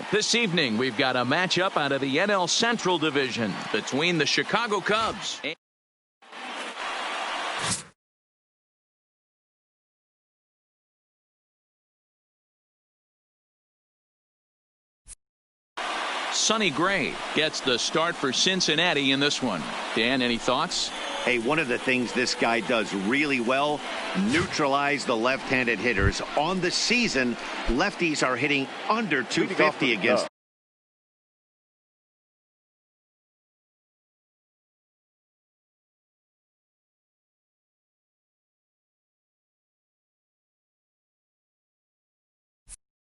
This evening, we've got a matchup out of the NL Central Division between the Chicago Cubs and Sonny Gray gets the start for Cincinnati in this one. Dan, any thoughts? Hey, one of the things this guy does really well, neutralize the left-handed hitters. On the season, lefties are hitting under 250 against.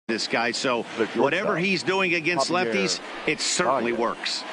This guy, so whatever he's doing against lefties, it certainly works.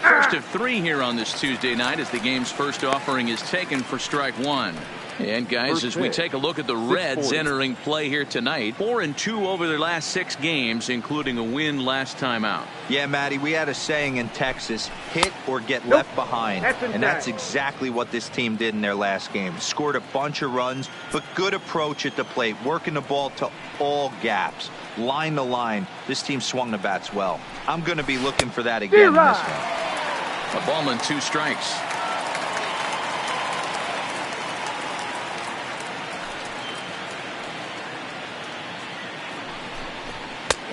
First of 3 here on this Tuesday night as the game's first offering is taken for strike 1. And guys, as we take a look at the Reds entering play here tonight, 4-2 over their last 6 games, including a win last time out. Yeah, Matty, we had a saying in Texas, hit or get left behind. And that's exactly what this team did in their last game. Scored a bunch of runs, but good approach at the plate, working the ball to all gaps. Line to line, this team swung the bats well. I'm going to be looking for that again in this one. A ball and 2 strikes.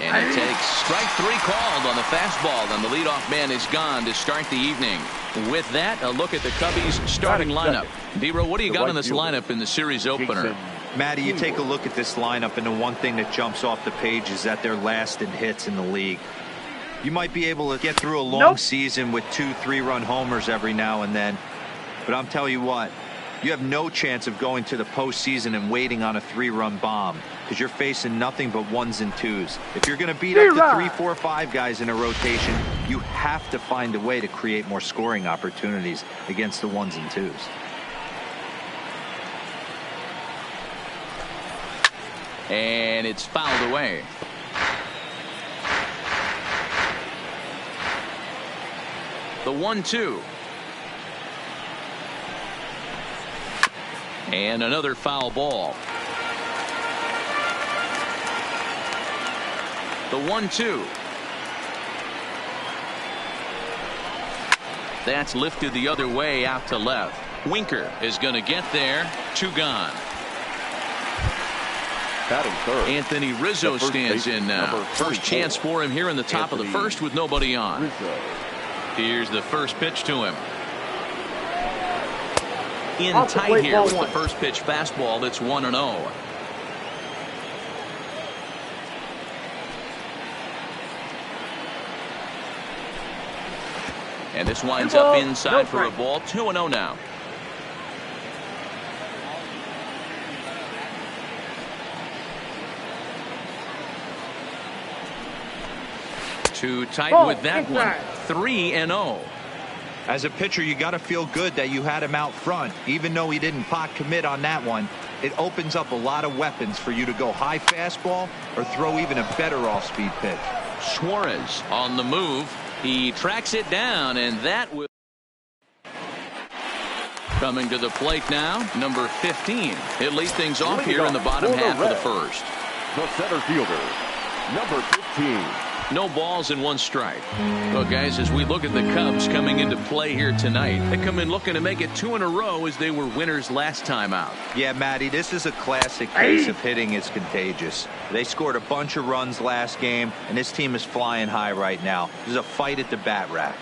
And it takes strike 3 called on the fastball, and the leadoff man is gone to start the evening. With that, a look at the Cubbies starting lineup. D-Row, what do you got on this lineup in the series opener? Matty, you take a look at this lineup, and the one thing that jumps off the page is that they're last in hits in the league. You might be able to get through a long season with 2 3-run homers every now and then, but I'm telling you what, you have no chance of going to the postseason and waiting on a 3-run bomb because you're facing nothing but 1s and 2s. If you're going to beat up the 3, 4, 5 guys in a rotation, you have to find a way to create more scoring opportunities against the 1s and 2s. And it's fouled away. The 1-2. And another foul ball. The 1-2. That's lifted the other way out to left. Winker is going to get there. 2 gone. Anthony Rizzo stands in now. First chance for him here in the top of the first with nobody on. Here's the first pitch to him. In tight here with the first pitch fastball. It's 1-0. And this winds up inside for a ball. 2-0 now. Too tight with that one. 3-0. As a pitcher, you got to feel good that you had him out front. Even though he didn't pot commit on that one, it opens up a lot of weapons for you to go high fastball or throw even a better off-speed pitch. Suarez on the move. He tracks it down, and that will. Coming to the plate now, number 15. He'll lead things off here in the bottom half of the first. The center fielder, number 15. No balls and 1 strike. Well, guys, as we look at the Cubs coming into play here tonight, they come in looking to make it 2 in a row as they were winners last time out. Yeah, Matty, this is a classic case of hitting is contagious. They scored a bunch of runs last game, and this team is flying high right now. There's a fight at the bat rack.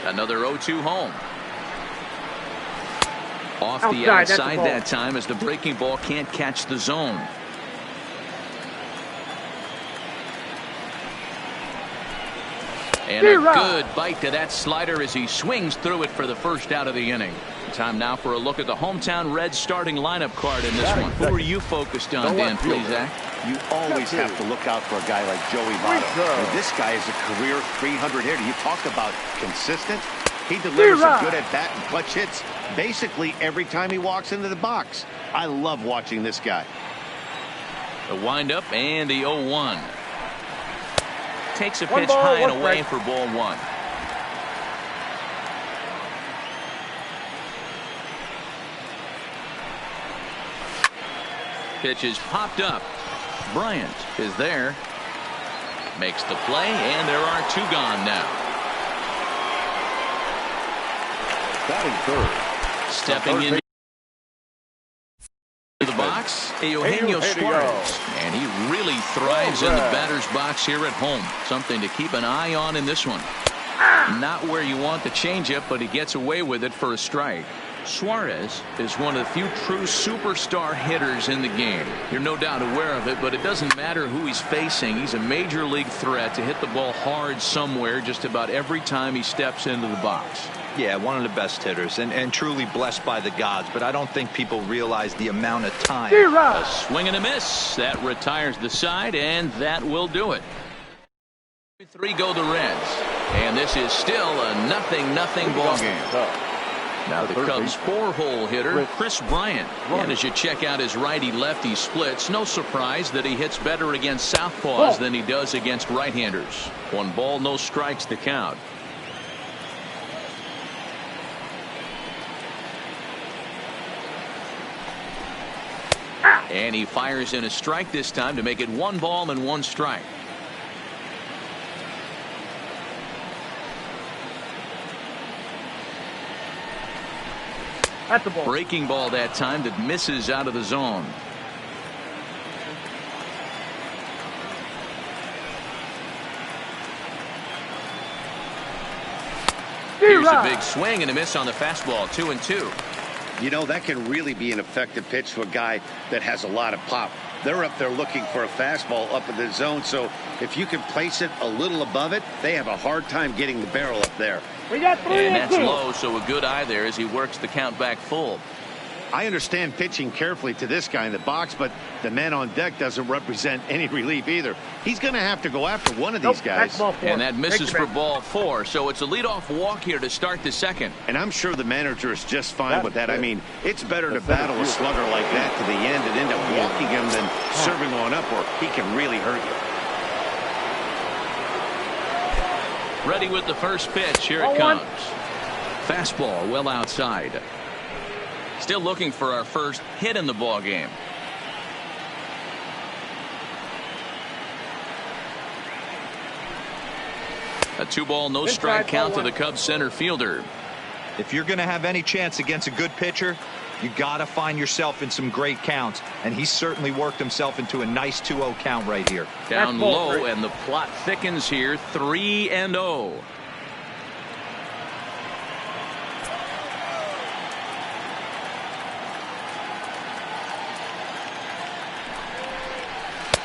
Another 0-2 home. Off the outside that time as the breaking ball can't catch the zone. And a good bite to that slider as he swings through it for the first out of the inning. Time now for a look at the hometown Reds starting lineup card in this one. Who are you focused on, Dan, please, Zach? You always have to look out for a guy like Joey Votto. This guy is a career 300 hitter. You talk about consistent. He delivers a good at-bat and clutch hits basically every time he walks into the box. I love watching this guy. The windup and the 0-1. Takes a pitch high and away for ball 1. Pitch is popped up. Bryant is there. Makes the play, and there are 2 gone now. Batting third. Stepping into the box, Eugenio Suarez. And he really thrives in the batter's box here at home. Something to keep an eye on in this one. Not where you want the changeup, but he gets away with it for a strike. Suarez is one of the few true superstar hitters in the game. You're no doubt aware of it, but it doesn't matter who he's facing. He's a major league threat to hit the ball hard somewhere just about every time he steps into the box. Yeah, one of the best hitters and truly blessed by the gods, but I don't think people realize the amount of time. A swing and a miss. That retires the side, and that will do it. 3 go the Reds, and this is still a 0-0 ball game. Now the Cubs' 4-hole hitter, Chris Bryant. And as you check out his righty-lefty splits, no surprise that he hits better against southpaws than he does against right-handers. 1 ball, no strikes to count. And he fires in a strike this time to make it 1 ball and 1 strike. At the ball. Breaking ball that time that misses out of the zone. Here's a big swing and a miss on the fastball. 2-2. You know, that can really be an effective pitch to a guy that has a lot of pop. They're up there looking for a fastball up in the zone, so if you can place it a little above it, they have a hard time getting the barrel up there. We got 3 and that's low, so a good eye there as he works the count back full. I understand pitching carefully to this guy in the box, but the man on deck doesn't represent any relief either. He's going to have to go after one of these guys. And that misses for ball 4, so it's a leadoff walk here to start the second. And I'm sure the manager is just fine with that. I mean, it's better to battle a slugger like that to the end and end up walking him than serving on up, or he can really hurt you. Ready with the first pitch. Here it comes. Fastball well outside. Still looking for our first hit in the ball game. A 2-ball, no strike count to the Cubs center fielder. If you're going to have any chance against a good pitcher, you got to find yourself in some great counts, and he certainly worked himself into a nice 2-0 count right here. Down low, and the plot thickens here. 3-0.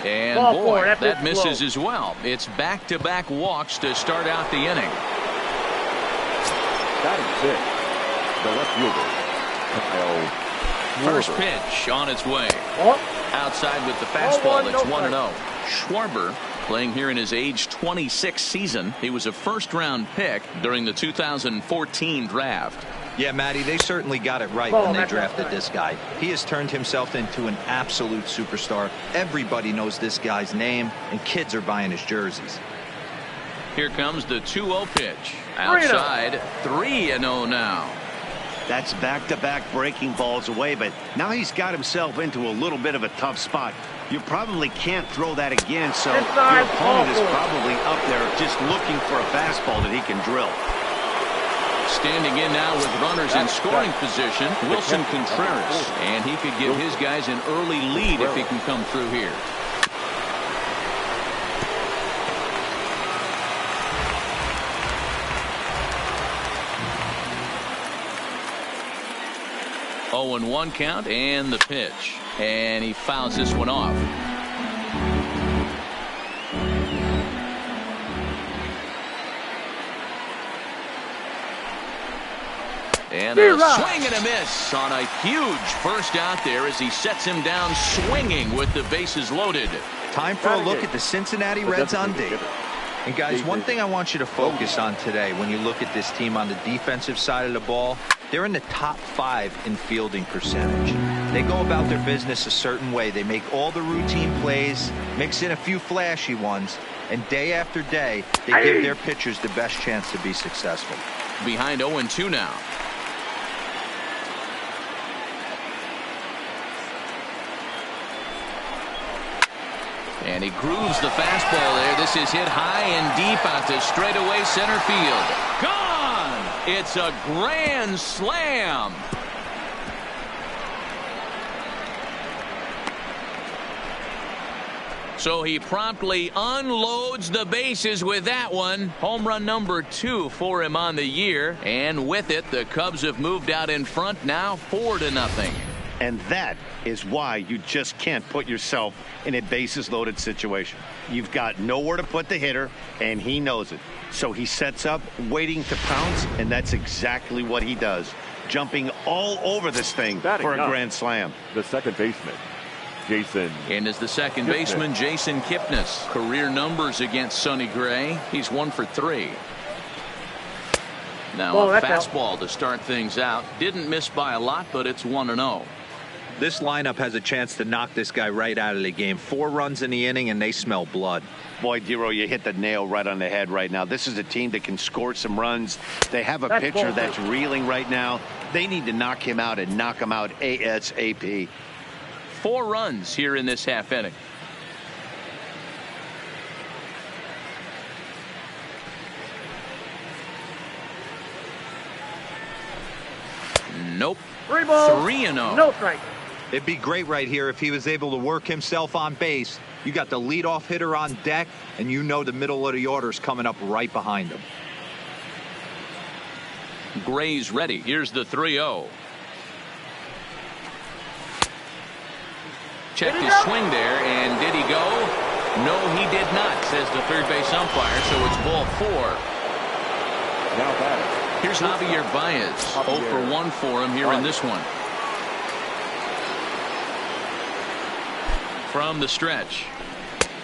And boy, that misses as well. It's back-to-back walks to start out the inning. Batting 6, the left fielder, Kyle Schwarber. First pitch on its way. Outside with the fastball. It's 1-0. Schwarber playing here in his age 26 season. He was a first-round pick during the 2014 draft. Yeah, Matty, they certainly got it right when they drafted this guy. He has turned himself into an absolute superstar. Everybody knows this guy's name, and kids are buying his jerseys. Here comes the 2-0 pitch. Outside, 3-0 now. That's back-to-back breaking balls away, but now he's got himself into a little bit of a tough spot. You probably can't throw that again, so your opponent is probably up there just looking for a fastball that he can drill. Standing in now with runners in scoring position, Wilson Contreras. And he could give his guys an early lead if he can come through here. Oh, and 1 count, and the pitch. And he fouls this one off. And a swing and a miss on a huge first out there as he sets him down swinging with the bases loaded. Time for a look at the Cincinnati Reds on day. And guys, one thing I want you to focus on today when you look at this team on the defensive side of the ball, they're in the top 5 in fielding percentage. They go about their business a certain way. They make all the routine plays, mix in a few flashy ones, and day after day, they give their pitchers the best chance to be successful. Behind 0-2 now. And he grooves the fastball there. This is hit high and deep out to straightaway center field. Gone! It's a grand slam. So he promptly unloads the bases with that one. Home run number 2 for him on the year. And with it, the Cubs have moved out in front now 4-0. And that is why you just can't put yourself in a bases-loaded situation. You've got nowhere to put the hitter, and he knows it. So he sets up, waiting to pounce, and that's exactly what he does. Jumping all over this thing for a grand slam. The second baseman, Jason. And as the second baseman, Jason Kipnis. Career numbers against Sonny Gray. He's 1 for 3. Now a fastball to start things out. Didn't miss by a lot, but it's 1-0. This lineup has a chance to knock this guy right out of the game. 4 runs in the inning, and they smell blood. Boy, Dero, you hit the nail right on the head right now. This is a team that can score some runs. They have a pitcher that's reeling right now. They need to knock him out and knock him out ASAP. 4 runs here in this half inning. Nope. 3-0. No strike. It'd be great right here if he was able to work himself on base. You got the leadoff hitter on deck, and you know the middle of the order's coming up right behind him. Gray's ready. Here's the 3-0. Checked his swing there, and did he go? No, he did not, says the third base umpire, so it's ball 4. Now batting. Here's Javier Baez. 0 for 1 for him here in this one. From the stretch.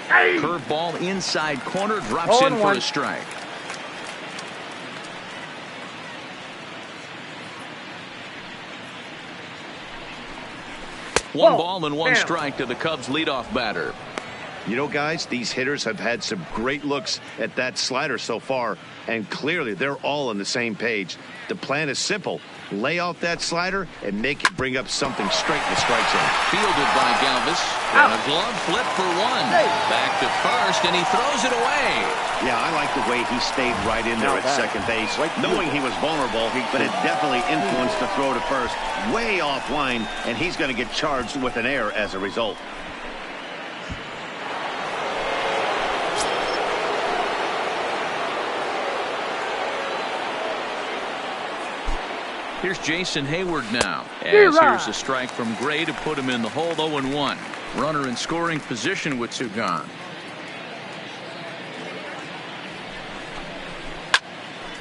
Curveball inside corner, drops in for a strike. One ball and 1 strike to the Cubs leadoff batter. You know, guys, these hitters have had some great looks at that slider so far, and clearly they're all on the same page. The plan is simple. Lay off that slider and make it bring up something straight in the strike zone. Fielded by Galvis. And a glove flip for 1. Back to first, and he throws it away. Yeah, I like the way he stayed right in there at second base, knowing he was vulnerable, but it definitely influenced the throw to first. Way offline, and he's going to get charged with an error as a result. Here's Jason Hayward now. As here's a strike from Gray to put him in the hole. 0-1. Runner in scoring position with 2 gone.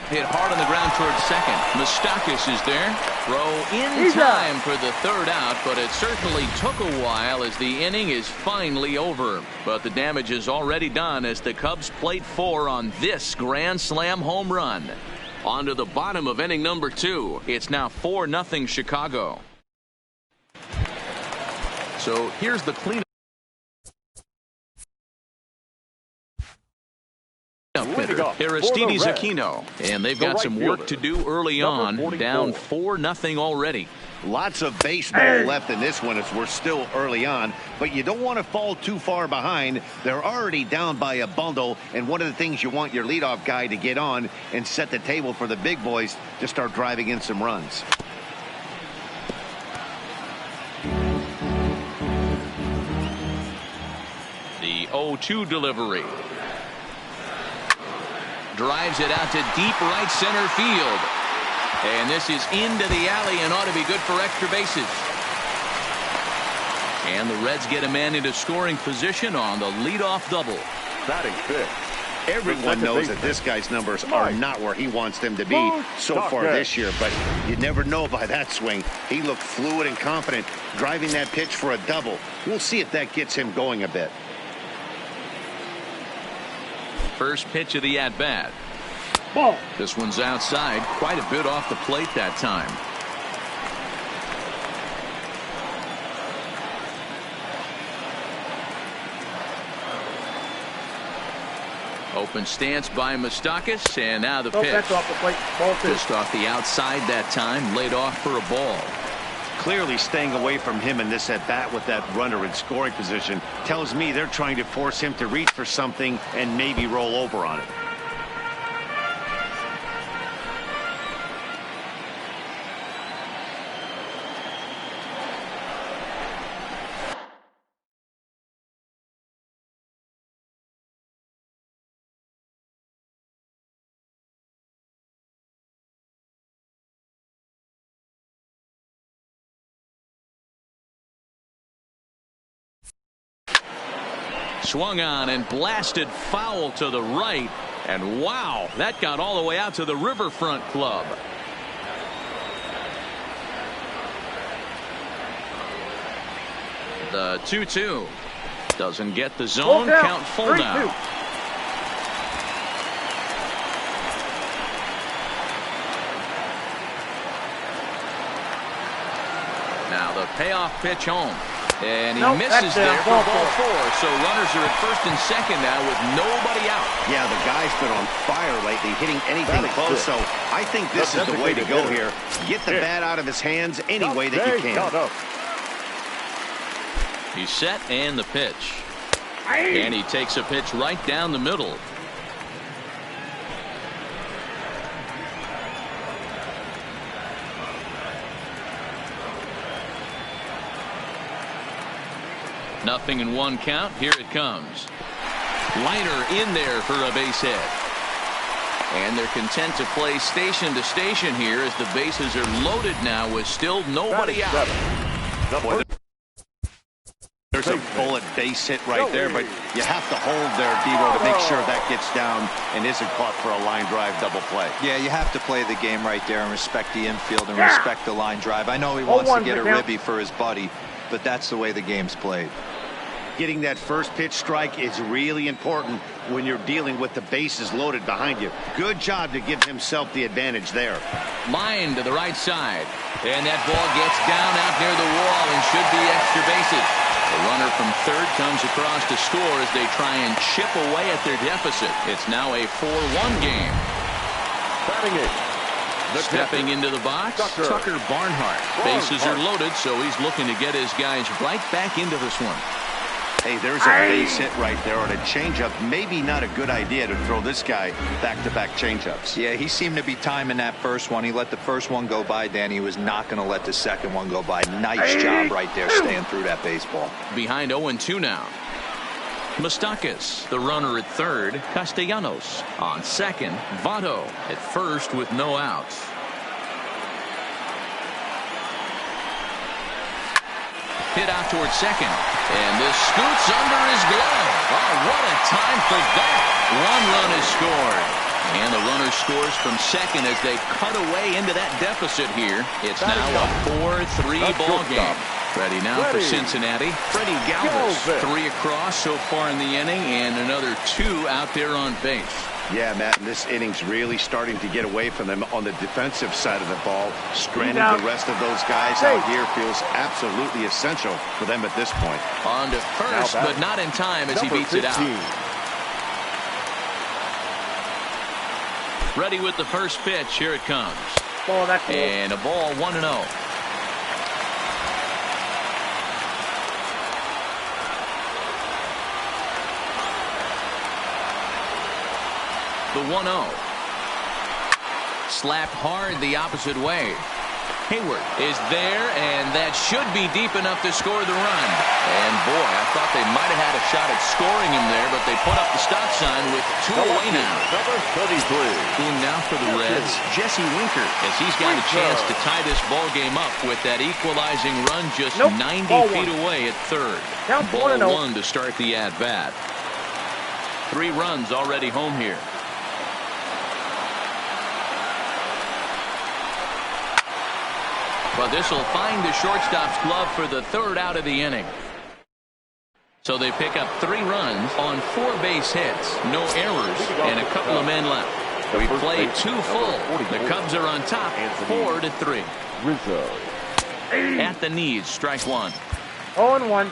Hit hard on the ground towards second. Moustakas is there. Throw in time for the 3rd out, but it certainly took a while as the inning is finally over. But the damage is already done as the Cubs plate 4 on this grand slam home run. On to the bottom of inning number 2. It's now 4-0 Chicago. So here's the cleanup hitter, Aristides Aquino. And they've got some work to do early on. Down 4-0 already. Lots of baseball left in this one as we're still early on, but you don't want to fall too far behind. They're already down by a bundle, and one of the things you want your leadoff guy to get on and set the table for the big boys to start driving in some runs. The 0-2 delivery. Drives it out to deep right center field. And this is into the alley and ought to be good for extra bases. And the Reds get a man into scoring position on the leadoff double. Batting 5th. Everyone knows that this guy's numbers are not where he wants them to be so far this year, but you never know by that swing. He looked fluid and confident, driving that pitch for a double. We'll see if that gets him going a bit. First pitch of the at-bat. This one's outside, quite a bit off the plate that time. Open stance by Moustakas, and now the pitch. That's off the plate. Ball 2. Just off the outside that time, laid off for a ball. Clearly staying away from him in this at-bat with that runner in scoring position tells me they're trying to force him to reach for something and maybe roll over on it. Swung on and blasted foul to the right. And wow, that got all the way out to the Riverfront Club. The 2-2 doesn't get the zone. Count full now. Now the payoff pitch home. And he misses there for ball 4. So runners are at first and second now with nobody out. Yeah, the guy's been on fire lately, hitting anything close. So I think this is the way to go here. Get the bat out of his hands any way that you can. He's set and the pitch. And he takes a pitch right down the middle. Nothing in 1 count. Here it comes. Liner in there for a base hit. And they're content to play station to station here as the bases are loaded now with still nobody out. Boy, there's a bullet base hit right there, but you have to hold there, Devo, to make sure that gets down and isn't caught for a line drive double play. Yeah, you have to play the game right there and respect the infield and respect the line drive. I know he wants to get a ribby for his buddy, but that's the way the game's played. Getting that first pitch strike is really important when you're dealing with the bases loaded behind you. Good job to give himself the advantage there. Line to the right side. And that ball gets down out near the wall and should be extra bases. The runner from third comes across to score as they try and chip away at their deficit. It's now a 4-1 game. Batting it. Stepping into the box, Tucker Barnhart. Bases are loaded, so he's looking to get his guys right back into this one. Hey, there's a base hit right there on a changeup. Maybe not a good idea to throw this guy back-to-back changeups. Yeah, he seemed to be timing that first one. He let the first one go by, Danny. He was not going to let the second one go by. Nice job right there staying through that baseball. Behind 0-2 now. Moustakas, the runner at third. Castellanos on second. Votto at first with no outs. Hit out towards second. And this scoots under his glove. Oh, what a time for that. 1 run is scored. And the runner scores from second as they cut away into that deficit here. It's now a 4-3 ball game. Ready now for Cincinnati. Freddie Galvis. 3 across so far in the inning and another 2 out there on base. Yeah, Matt, and this inning's really starting to get away from them on the defensive side of the ball. Stranding the rest of those guys out here feels absolutely essential for them at this point. On to first, but not in time as he beats it out. Ready with the first pitch. Here it comes. And a ball 1-0. The 1-0. Slapped hard the opposite way. Hayward is there, and that should be deep enough to score the run. And boy, I thought they might have had a shot at scoring him there, but they put up the stop sign with 2 away now. Number 33. In now for the Reds, Jesse Winker, as he's got a chance to tie this ball game up with that equalizing run just 90 feet away at third. Ball 1 to start the at-bat. 3 runs already home here. But this will find the shortstop's glove for the 3rd out of the inning. So they pick up 3 runs on 4 base hits, no errors, and a couple of men left. We played 2 full. The Cubs are on top, 4-3. Rizzo. At the knees, strike 1. 0-1.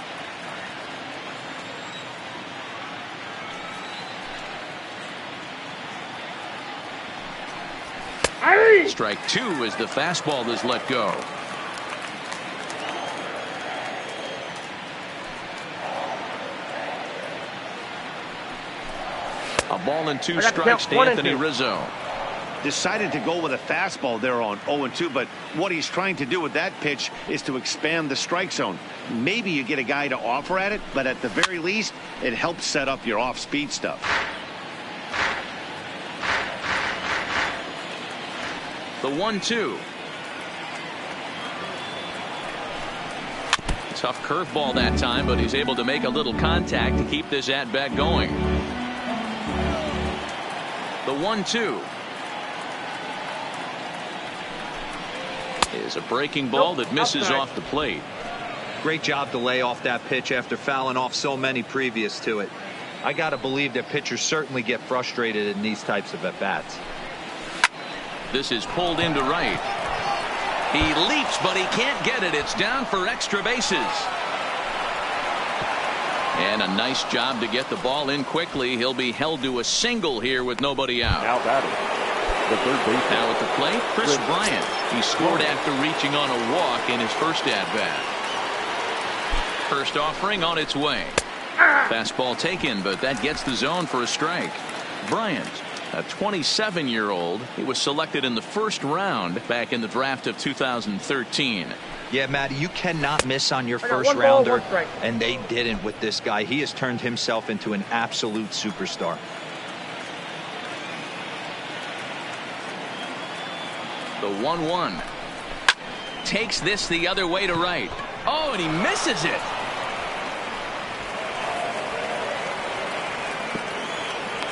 Strike 2 as the fastball is let go. A ball and 2 strikes to Anthony Rizzo. Decided to go with a fastball there on 0-2, but what he's trying to do with that pitch is to expand the strike zone. Maybe you get a guy to offer at it, but at the very least, it helps set up your off-speed stuff. The 1-2. Tough curveball that time, but he's able to make a little contact to keep this at-bat going. The 1-2. Is a breaking ball that misses off the plate. Great job to lay off that pitch after fouling off so many previous to it. I got to believe that pitchers certainly get frustrated in these types of at-bats. This is pulled into right. He leaps, but he can't get it. It's down for extra bases. And a nice job to get the ball in quickly. He'll be held to a single here with nobody out. Now batting, the third baseman. Now at the plate, Chris Bryant. He scored after reaching on a walk in his first at-bat. First offering on its way. Fastball taken, but that gets the zone for a strike. Bryant, a 27-year-old. He was selected in the first round back in the draft of 2013. Yeah, Matty, you cannot miss on your first rounder, and they didn't with this guy. He has turned himself into an absolute superstar. The 1-1. Takes this the other way to right. Oh, and he misses it.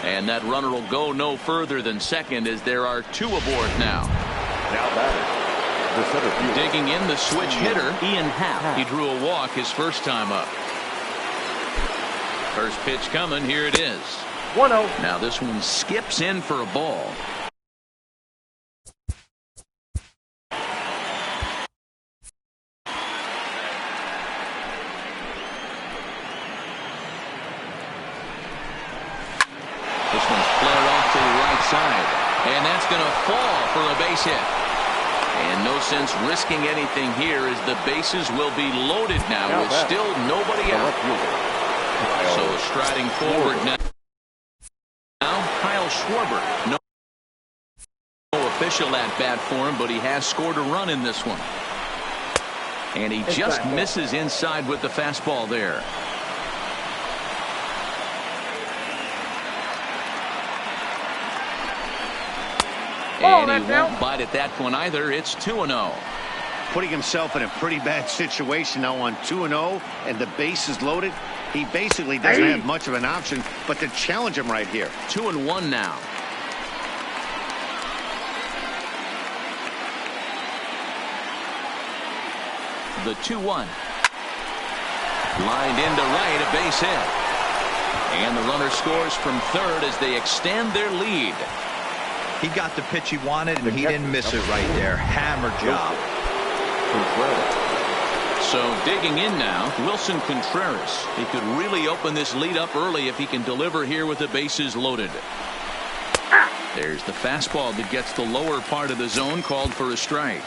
And that runner will go no further than second as there are 2 aboard now. Now batting, the center fielder. Digging in, the switch hitter, Ian Happ. He drew a walk his first time up. First pitch coming. Here it is. 1-0. Now this one skips in for a ball. This one's flared off to the right side. And that's going to fall for a base hit. And no sense risking anything here as the bases will be loaded now with still nobody out. So striding forward now. Kyle Schwarber. No official at bat for him, but he has scored a run in this one. And he just misses inside with the fastball there. And he won't bite at that one either. It's 2-0. Putting himself in a pretty bad situation now on 2-0 and the base is loaded. He basically doesn't have much of an option but to challenge him right here. 2-1 now. The 2-1. Lined into right, a base hit. And the runner scores from third as they extend their lead. He got the pitch he wanted, and he didn't miss it right there. Hammer job. So digging in now, Wilson Contreras. He could really open this lead up early if he can deliver here with the bases loaded. There's the fastball that gets the lower part of the zone, called for a strike.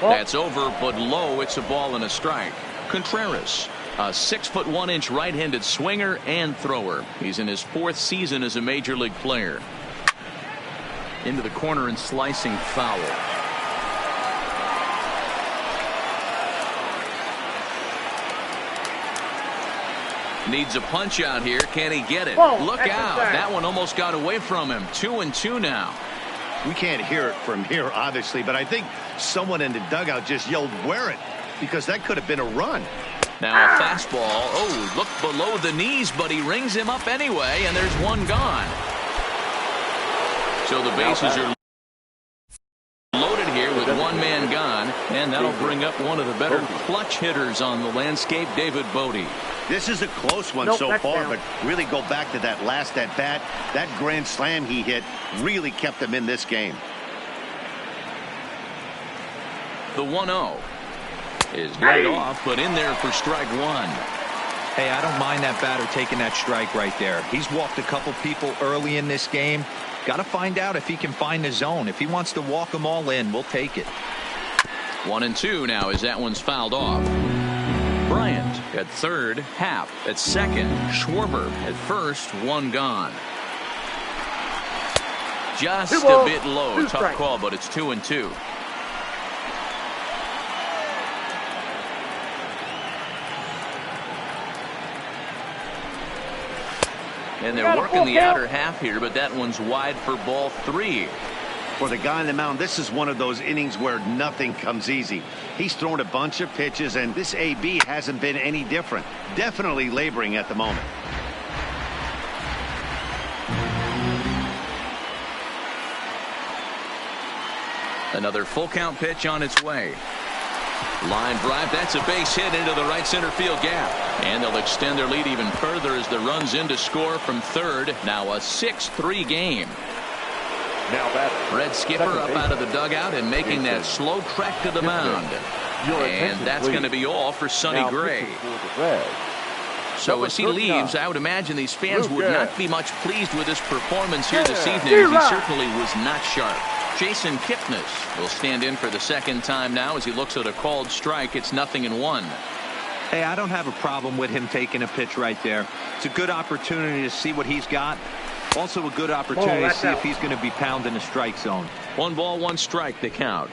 That's over, but low. It's a ball and a strike. Contreras, a 6'1" right-handed swinger and thrower. He's in his 4th season as a major league player. Into the corner and slicing foul. Needs a punch out here. Can he get it? Look out. That one almost got away from him. 2-2 now. We can't hear it from here, obviously, but I think someone in the dugout just yelled, "Wear it," because that could have been a run. Now a fastball. Oh, look below the knees, but he rings him up anyway, and there's one gone. So the bases are loaded here with one man gone, and that'll bring up one of the better clutch hitters on the landscape, David Bote. This is a close one so far, but really go back to that last at bat. That grand slam he hit really kept him in this game. The 1-0 is laid off, but in there for strike one. Hey, I don't mind that batter taking that strike right there. He's walked a couple people early in this game. Got to find out if he can find the zone. If he wants to walk them all in, we'll take it. 1-2 now as that one's fouled off. Bryant at third, Happ at second, Schwarber at first, one gone. Just a bit low. Tough call, but it's 2-2. And they're working the outer half here, but that one's wide for ball 3. For the guy on the mound, this is one of those innings where nothing comes easy. He's thrown a bunch of pitches, and this AB hasn't been any different. Definitely laboring at the moment. Another full count pitch on its way. Line drive, that's a base hit into the right center field gap. And they'll extend their lead even further as the run's in to score from third. Now a 6-3 game. Red Skipper up out of the dugout and making that slow trek to the mound. And that's going to be all for Sonny Gray. So as he leaves, I would imagine these fans would not be much pleased with his performance here this evening, as he certainly was not sharp. Jason Kipnis will stand in for the second time now as he looks at a called strike. It's 0-1. Hey, I don't have a problem with him taking a pitch right there. It's a good opportunity to see what he's got. Also a good opportunity to see if he's going to be pounding the strike zone. 1 ball, 1 strike, the count.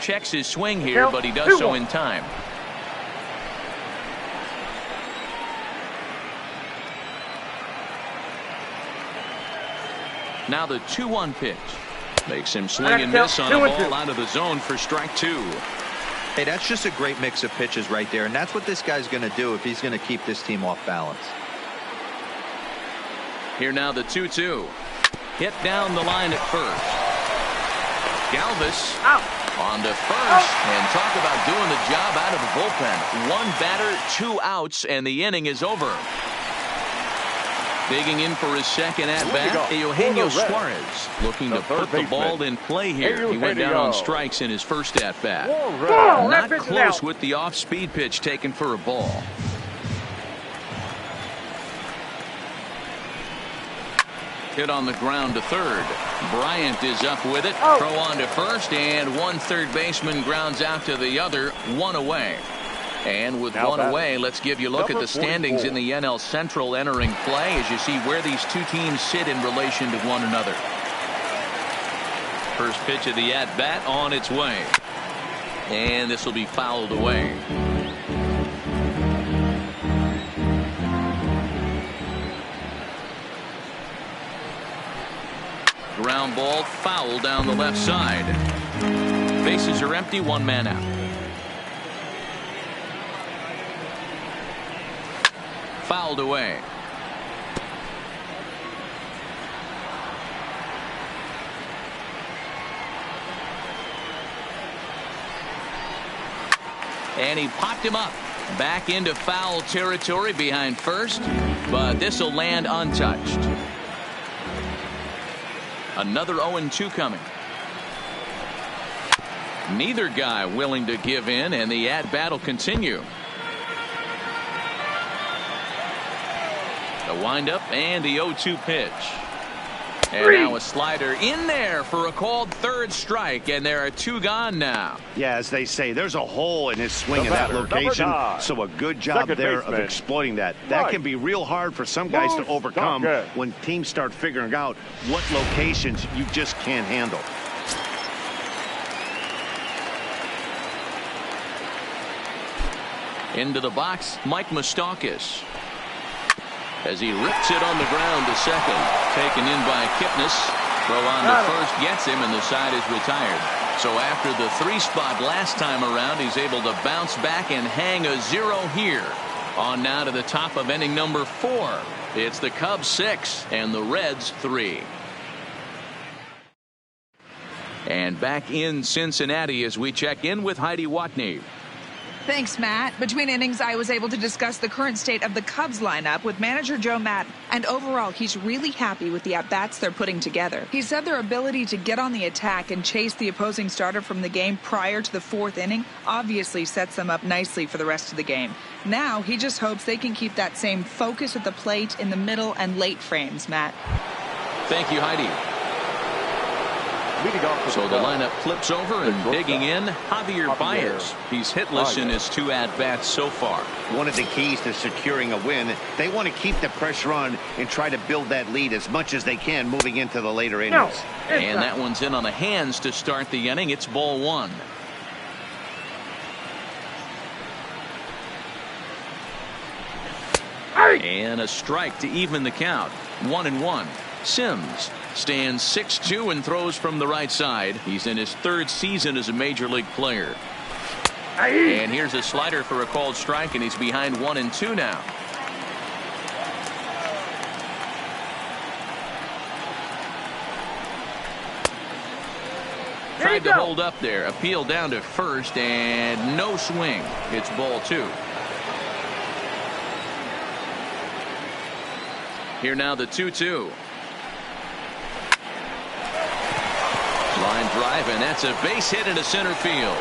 Checks his swing here, but he does so in time. Now the 2-1 pitch. Makes him swing and miss on a ball out of the zone for strike 2. Hey, that's just a great mix of pitches right there, and that's what this guy's going to do if he's going to keep this team off balance. Here now the 2-2. Hit down the line at first. Galvis on to first, and talk about doing the job out of the bullpen. 1 batter, 2 outs, and the inning is over. Digging in for his second at-bat, Eugenio Suarez looking to put the ball in play here. He went down on strikes in his first at-bat. Not close with the off-speed pitch taken for a ball. Hit on the ground to third. Bryant is up with it. Throw on to first, and one third baseman grounds out to the other. 1 away. And with 1 away, let's give you a look at the standings in the NL Central entering play as you see where these two teams sit in relation to one another. First pitch of the at-bat on its way. And this will be fouled away. Ground ball foul down the left side. Bases are empty, 1 man out. Fouled away. And he popped him up. Back into foul territory behind first, but this will land untouched. Another 0-2 coming. Neither guy willing to give in, and the at-bat will continue. The windup and the 0-2 pitch. And now a slider in there for a called third strike, and there are 2 gone now. Yeah, as they say, there's a hole in his swing in that location, so a good job there of exploiting that. That can be real hard for some guys to overcome when teams start figuring out what locations you just can't handle. Into the box, Mike Moustakas. As he rips it on the ground to second. Taken in by Kipnis. Throw on to first gets him, and the side is retired. So after the 3 spot last time around, he's able to bounce back and hang a 0 here. On now to the top of inning number 4. It's the Cubs 6 and the Reds 3. And back in Cincinnati as we check in with Heidi Watney. Thanks, Matt. Between innings, I was able to discuss the current state of the Cubs lineup with manager Joe Maddon, and overall, he's really happy with the at-bats they're putting together. He said their ability to get on the attack and chase the opposing starter from the game prior to the fourth inning obviously sets them up nicely for the rest of the game. Now, he just hopes they can keep that same focus at the plate in the middle and late frames, Matt. Thank you, Heidi. So the lineup flips over, and digging in, Javier Baez. He's hitless in his 2 at-bats so far. One of the keys to securing a win, they want to keep the pressure on and try to build that lead as much as they can moving into the later innings. And that one's in on the hands to start the inning. It's ball 1. And a strike to even the count. 1-1. Sims stands 6'2" and throws from the right side. He's in his 3rd season as a major league player. And here's a slider for a called strike, and he's behind 1-2 now. Tried to hold up there. Appeal down to first, and no swing. It's ball 2. Here now the 2-2. Line drive, and that's a base hit into center field.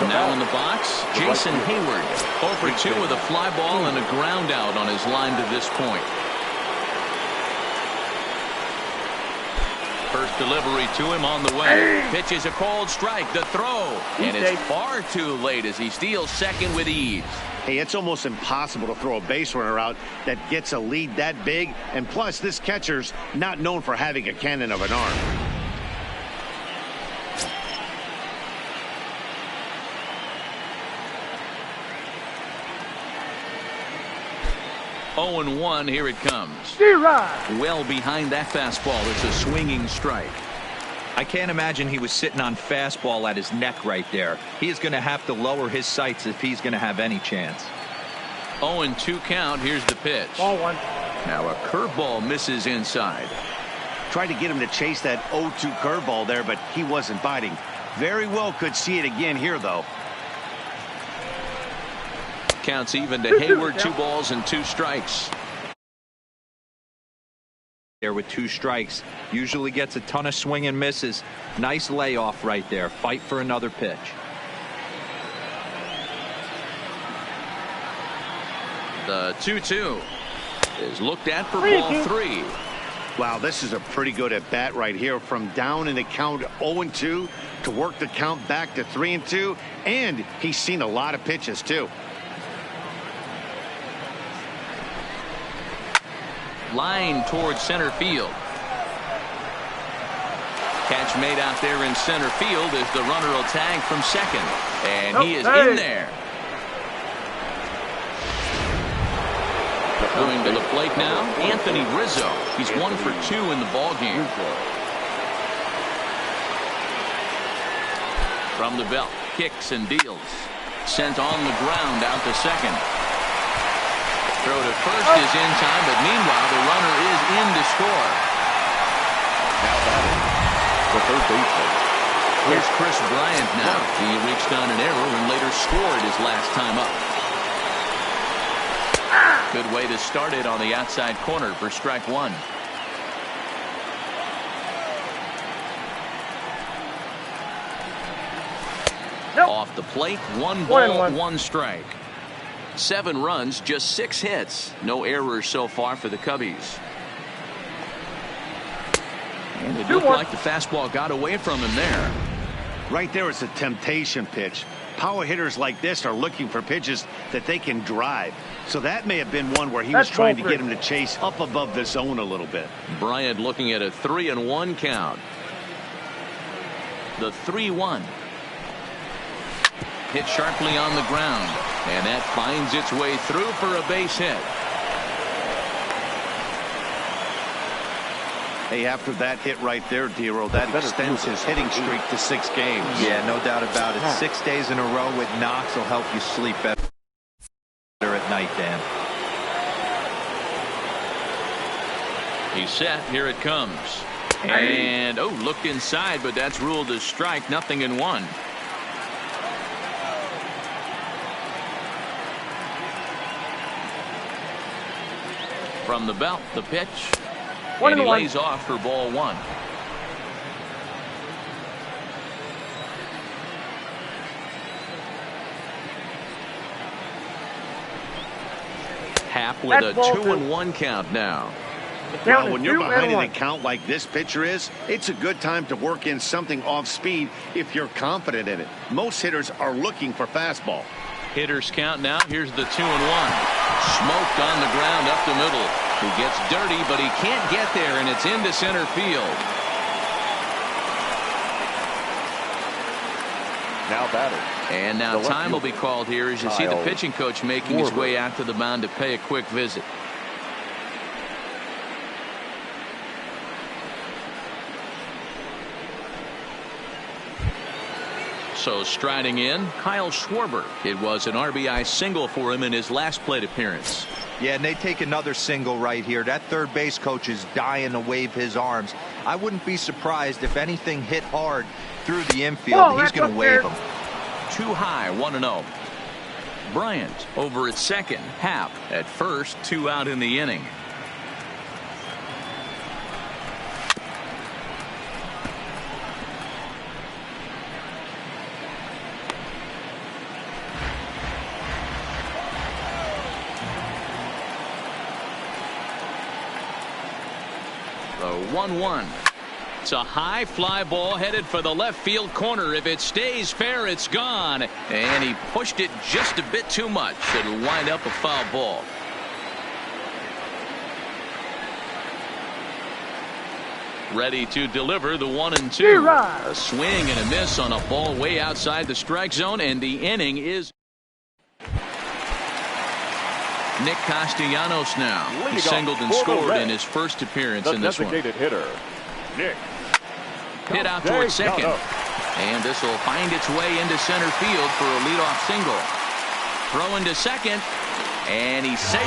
Now in the box, Jason Hayward. 0 for 2 with a fly ball and a ground out on his line to this point. First delivery to him on the way. Pitches a called strike. The throw. And it's far too late as he steals second with ease. Hey, it's almost impossible to throw a base runner out that gets a lead that big. And plus, this catcher's not known for having a cannon of an arm. 0-1, here it comes. Well behind that fastball. It's a swinging strike. I can't imagine he was sitting on fastball at his neck right there. He is going to have to lower his sights if he's going to have any chance. 0-2 count. Here's the pitch. Ball 1. Now a curveball misses inside. Tried to get him to chase that 0-2 curveball there, but he wasn't biting. Very well could see it again here, though. Counts even to Hayward. 2 balls and 2 strikes. There with 2 strikes. Usually gets a ton of swing and misses. Nice layoff right there. Fight for another pitch. The 2-2 is looked at for ball 3. Wow, this is a pretty good at bat right here. From down in the count 0-2 to work the count back to 3-2. And he's seen a lot of pitches, too. Line towards center field. Catch made out there in center field as the runner will tag from second. And he is in there. Going to the plate now, Anthony Rizzo. He's 1 for 2 in the ballgame. From the belt, kicks and deals. Sent on the ground out to second. Throw to first is in time, but meanwhile the runner is in to score. Now batting, the third baseman. Here's Chris Bryant now. He reached on an error and later scored his last time up. Good way to start it on the outside corner for strike one. Nope. Off the plate, 1 ball, 1 strike. 7 runs, just 6 hits. No errors so far for the Cubbies. And it looked like the fastball got away from him there. Right there is a temptation pitch. Power hitters like this are looking for pitches that they can drive. So that may have been one where he was trying to get him to chase up above the zone a little bit. Bryant looking at a 3-1 count. The 3-1. Hit sharply on the ground. And that finds its way through for a base hit. Hey, after that hit right there, Dero, that extends his hitting streak to 6 games. Yeah, no doubt about it. 6 days in a row with knocks will help you sleep better at night, Dan. He's set. Here it comes. And, looked inside, but that's ruled a strike. 0-1. From the belt, the pitch. And he lays off for ball 1. Happ with a 2-1 count now. Well, when you're behind in a count like this pitcher is, it's a good time to work in something off speed if you're confident in it. Most hitters are looking for fastball. Hitters count now. Here's the 2-1. Smoked on the ground up the middle. He gets dirty, but he can't get there, and it's into center field. Now batting. And now time will be called here as you see the pitching coach making his way out to the mound to pay a quick visit. So striding in, Kyle Schwarber. It was an RBI single for him in his last plate appearance. Yeah, and they take another single right here. That third base coach is dying to wave his arms. I wouldn't be surprised if anything hit hard through the infield. He's going to wave them. Too high, 1-0. Bryant over at second. Happ at first, 2 out in the inning. The 1-1. It's a high fly ball headed for the left field corner. If it stays fair, it's gone. And he pushed it just a bit too much. It'll wind up a foul ball. Ready to deliver the 1-2. A swing and a miss on a ball way outside the strike zone, and the inning is Nick Castellanos now. He singled and scored in his first appearance in this one. Hitter, Nick. Hit out towards second. And this will find its way into center field for a leadoff single. Throw into second. And he's safe.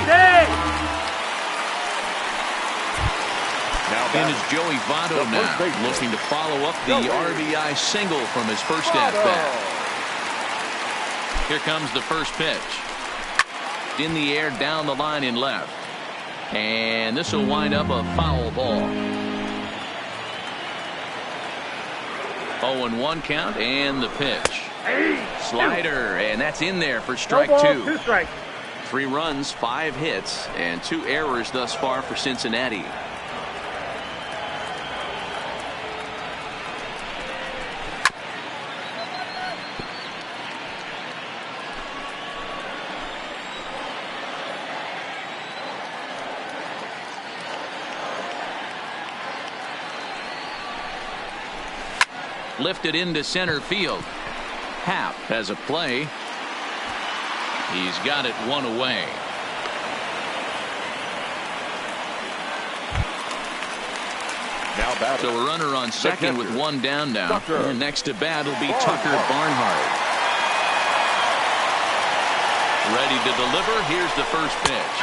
In is Joey Votto now, looking to follow up the RBI single from his first at-bat. Here comes the first pitch. In the air, down the line in left. And this will wind up a foul ball. 0-1 count, and the pitch. Slider, and that's in there for strike 2. 3 runs, 5 hits, and 2 errors thus far for Cincinnati. Lifted into center field. Happ has a play. He's got it one away. Now batting. So a runner on second with one down now. And next to bat will be Tucker Barnhart. Ready to deliver. Here's the first pitch.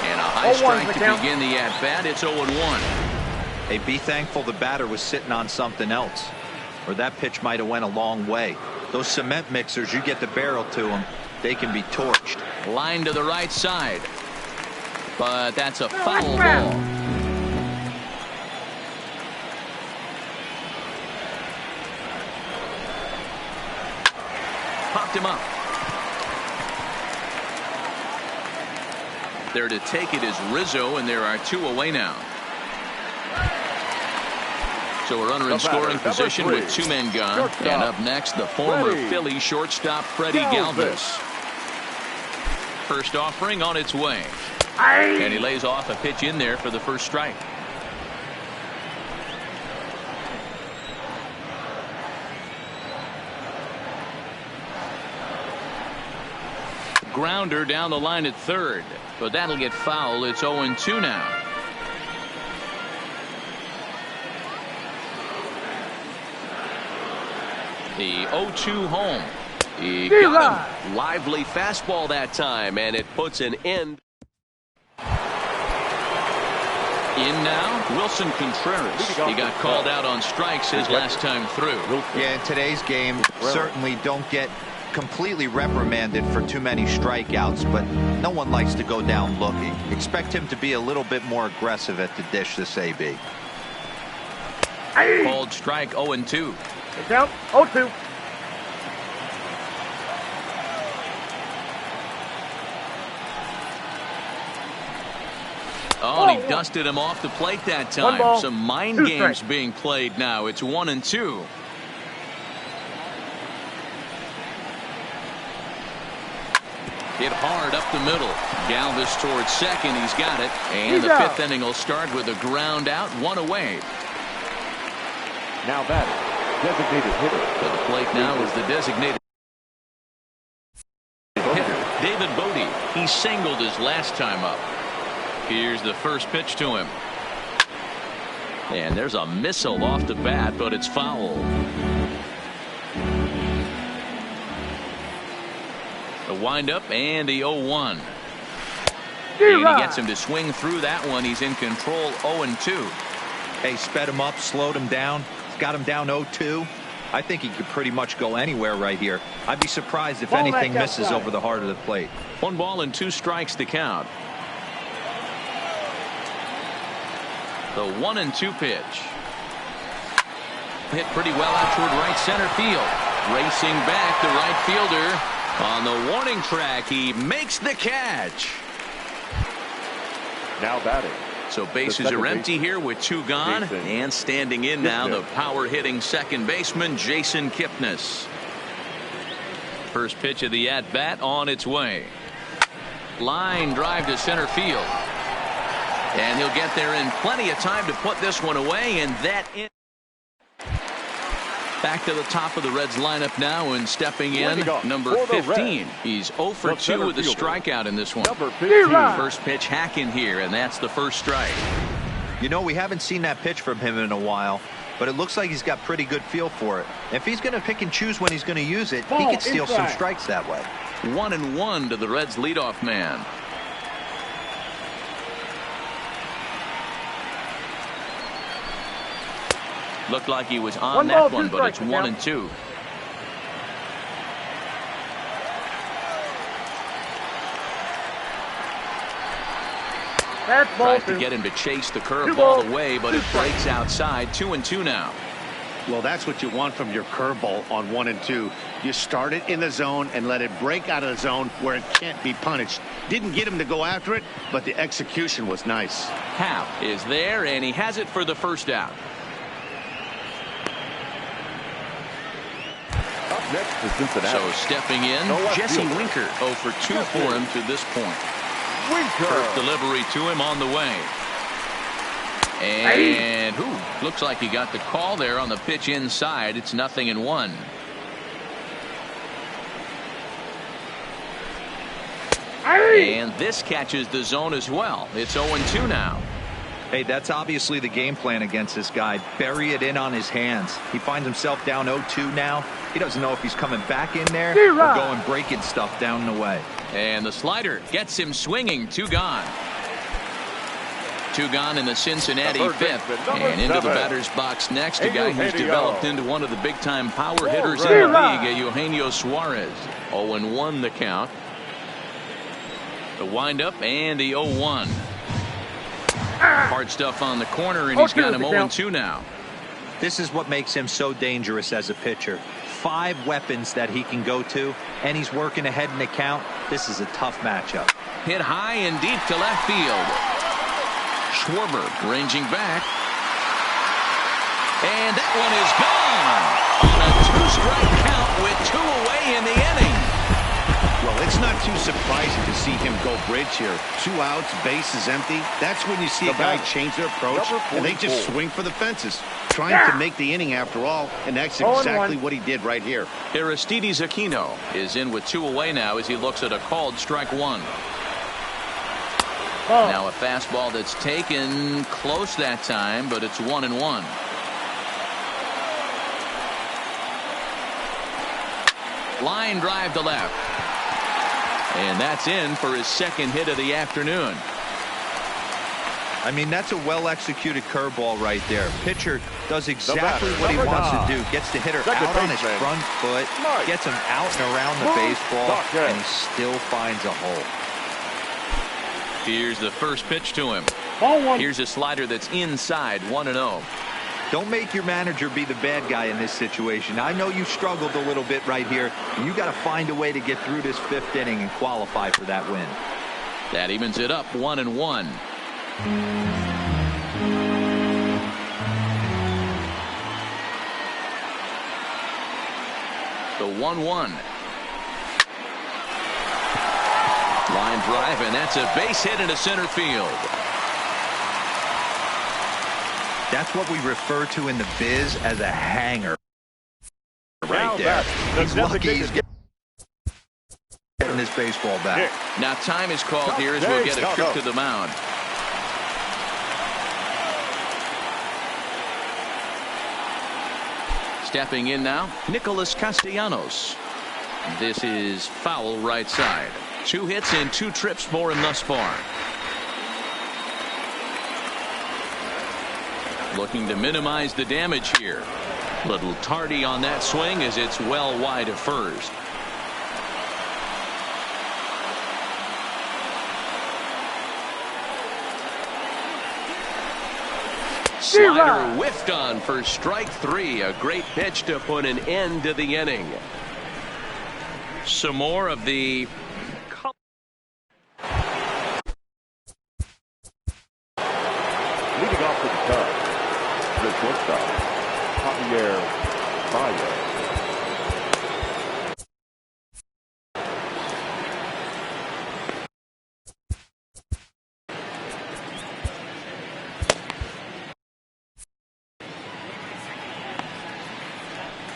And a high strike to begin the at-bat. It's 0-1. Hey, be thankful the batter was sitting on something else, or that pitch might have went a long way. Those cement mixers, you get the barrel to them, they can be torched. Line to the right side. But that's a foul ball. Popped him up. There to take it is Rizzo, and there are two away now. So a runner in scoring position with two men gone. And up next, the former Philly shortstop Freddie Galvis. First offering on its way. And he lays off a pitch in there for the first strike. Grounder down the line at third. But that'll get foul. It's 0-2 now. The 0-2 home. He got him. Lively fastball that time, and it puts an end. In now, Wilson Contreras. He got called out on strikes his last time through. Yeah, in today's game, certainly don't get completely reprimanded for too many strikeouts, but no one likes to go down looking. Expect him to be a little bit more aggressive at the dish this AB. Called strike 0-2. Count 0-2. Oh, and he dusted him off the plate that time. Some mind games being played now. It's 1-2. Hit hard up the middle. Galvis towards second. He's got it. And the fifth inning will start with a ground out, one away. Now batting. Designated hitter. To the plate now is the designated hitter, David Bodie. He singled his last time up. Here's the first pitch to him. And there's a missile off the bat, but it's foul. The windup and the 0-1. And he gets him to swing through that one. He's in control 0-2. Hey, sped him up, slowed him down, got him down 0-2. I think he could pretty much go anywhere right here. I'd be surprised if anything misses over the heart of the plate. 1 ball and 2 strikes to count. The 1-2 pitch. Hit pretty well out toward right center field. Racing back, the right fielder on the warning track. He makes the catch. Now batting. So bases are empty here with 2 gone. And standing in now, the power hitting second baseman Jason Kipnis. First pitch of the at bat on its way. Line drive to center field. And he'll get there in plenty of time to put this one away. And that in. Back to the top of the Reds lineup now, and stepping in, number 15. He's 0 for 2 with a strikeout in this one. First pitch hacking here, and that's the first strike. You know, we haven't seen that pitch from him in a while, but it looks like he's got pretty good feel for it. If he's going to pick and choose when he's going to use it, he could steal some strikes that way. 1-1 to the Reds leadoff man. Looked like he was on that one, but it's 1-2. Tries to get him to chase the curveball away, but it breaks outside. 2-2 now. Well, that's what you want from your curveball on 1-2. You start it in the zone and let it break out of the zone where it can't be punished. Didn't get him to go after it, but the execution was nice. Happ is there, and he has it for the first out. Next to Cincinnati. So stepping in, Jesse Winker. 0 for 2 for him to this point. Winker. First delivery to him on the way. And looks like he got the call there on the pitch inside. It's 0-1. And this catches the zone as well. It's 0-2 now. Hey, that's obviously the game plan against this guy. Bury it in on his hands. He finds himself down 0-2 now. He doesn't know if he's coming back in there or going breaking stuff down the way. And the slider gets him swinging. 2 gone. 2 gone in the Cincinnati fifth. And into the batter's box next, a guy who's developed into one of the big-time power hitters in the league, Eugenio Suarez. 0-1 the count. The windup and the 0-1. Hard stuff on the corner, and he's got him 0-2 now. This is what makes him so dangerous as a pitcher. 5 weapons that he can go to, and he's working ahead in the count. This is a tough matchup. Hit high and deep to left field. Schwarber ranging back. And that one is gone on a 2-strike count with 2 away in the inning. Well, it's not too surprising to see him go bridge here. 2 outs, base is empty. That's when you see a guy change their approach, and they just swing for the fences, trying to make the inning after all, and that's exactly what he did right here. Aristides Aquino is in with 2 away now as he looks at a called strike 1. Now a fastball that's taken close that time, but it's 1-1. Line drive to left. And that's in for his 2nd hit of the afternoon. I mean, that's a well-executed curveball right there. Pitcher does exactly what he wants to do. Gets the hitter out on his front foot, gets him out and around the baseball, and he still finds a hole. Here's the first pitch to him. Here's a slider that's inside, 1-0. Don't make your manager be the bad guy in this situation. I know you struggled a little bit right here, and you got to find a way to get through this 5th inning and qualify for that win. That evens it up, 1-1. The 1-1. Line drive, and that's a base hit into center field. That's what we refer to in the biz as a hanger. Right there. He's lucky he's getting his baseball back. Now time is called here as we'll get a trip to the mound. Stepping in now, Nicholas Castellanos. This is foul right side. 2 hits and 2 trips for him thus far. Looking to minimize the damage here. Little tardy on that swing as it's well wide of first. Slider whiffed on for strike 3. A great pitch to put an end to the inning. Some more of the Leading off for the Cubs, the shortstop, Javier Baez.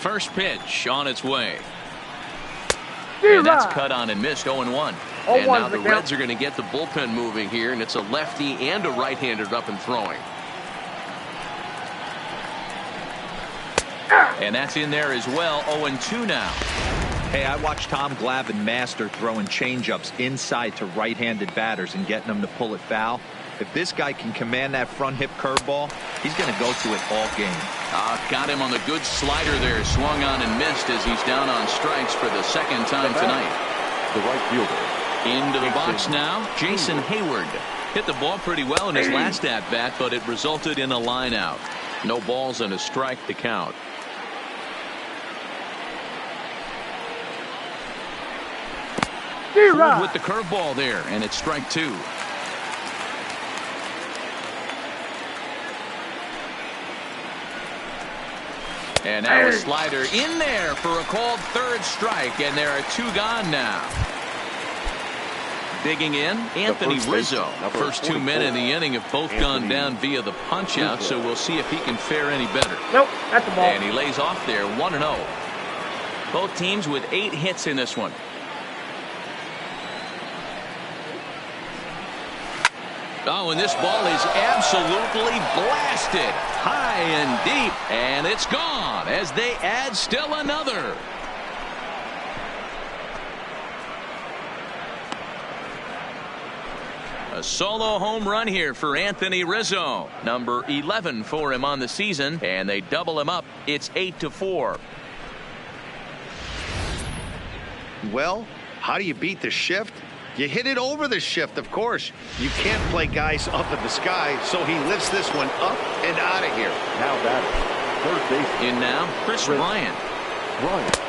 first pitch on its way. And that's cut on and missed, 0-1. And now the Reds are going to get the bullpen moving here, and it's a lefty and a right-hander up and throwing. And that's in there as well, 0-2 now. Hey, I watched Tom Glavine master throwing changeups inside to right-handed batters and getting them to pull it foul. If this guy can command that front hip curveball, he's going to go to it all game. Got him on the good slider there, swung on and missed as he's down on strikes for the second time tonight. The right fielder. Into the box now, Jason Hayward. Hit the ball pretty well in his last at-bat, but it resulted in a line out. No balls and a strike to count. Fooled with the curveball there, and it's strike two. And now a slider in there for a called third strike, and there are two gone now. Digging in, Anthony Rizzo. First 2 men in the inning have both gone down via the punch out, so we'll see if he can fare any better. Nope, that's the ball. And he lays off there, 1-0. Both teams with 8 hits in this one. Oh, and this ball is absolutely blasted high and deep, and it's gone as they add still another. A solo home run here for Anthony Rizzo. Number 11 for him on the season, and they double him up. It's 8-4. Well, how do you beat the shift? You hit it over the shift, of course. You can't play guys up in the sky, so he lifts this one up and out of here. Now batting, third base. In now, Chris Bryant.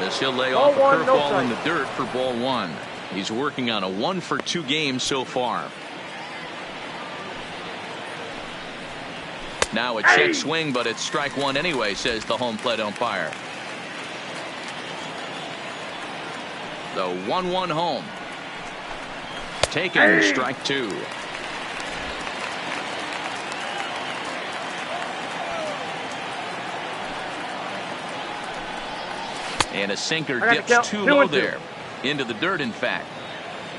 As he'll lay Ball off a one, no curveball strike. in the dirt for ball 1. He's working on a 1-for-2 game so far. Now a check swing, but it's strike 1 anyway, says the home plate umpire. The 1-1 home. Taken, strike 2. And a sinker dips too low there. Into the dirt, in fact.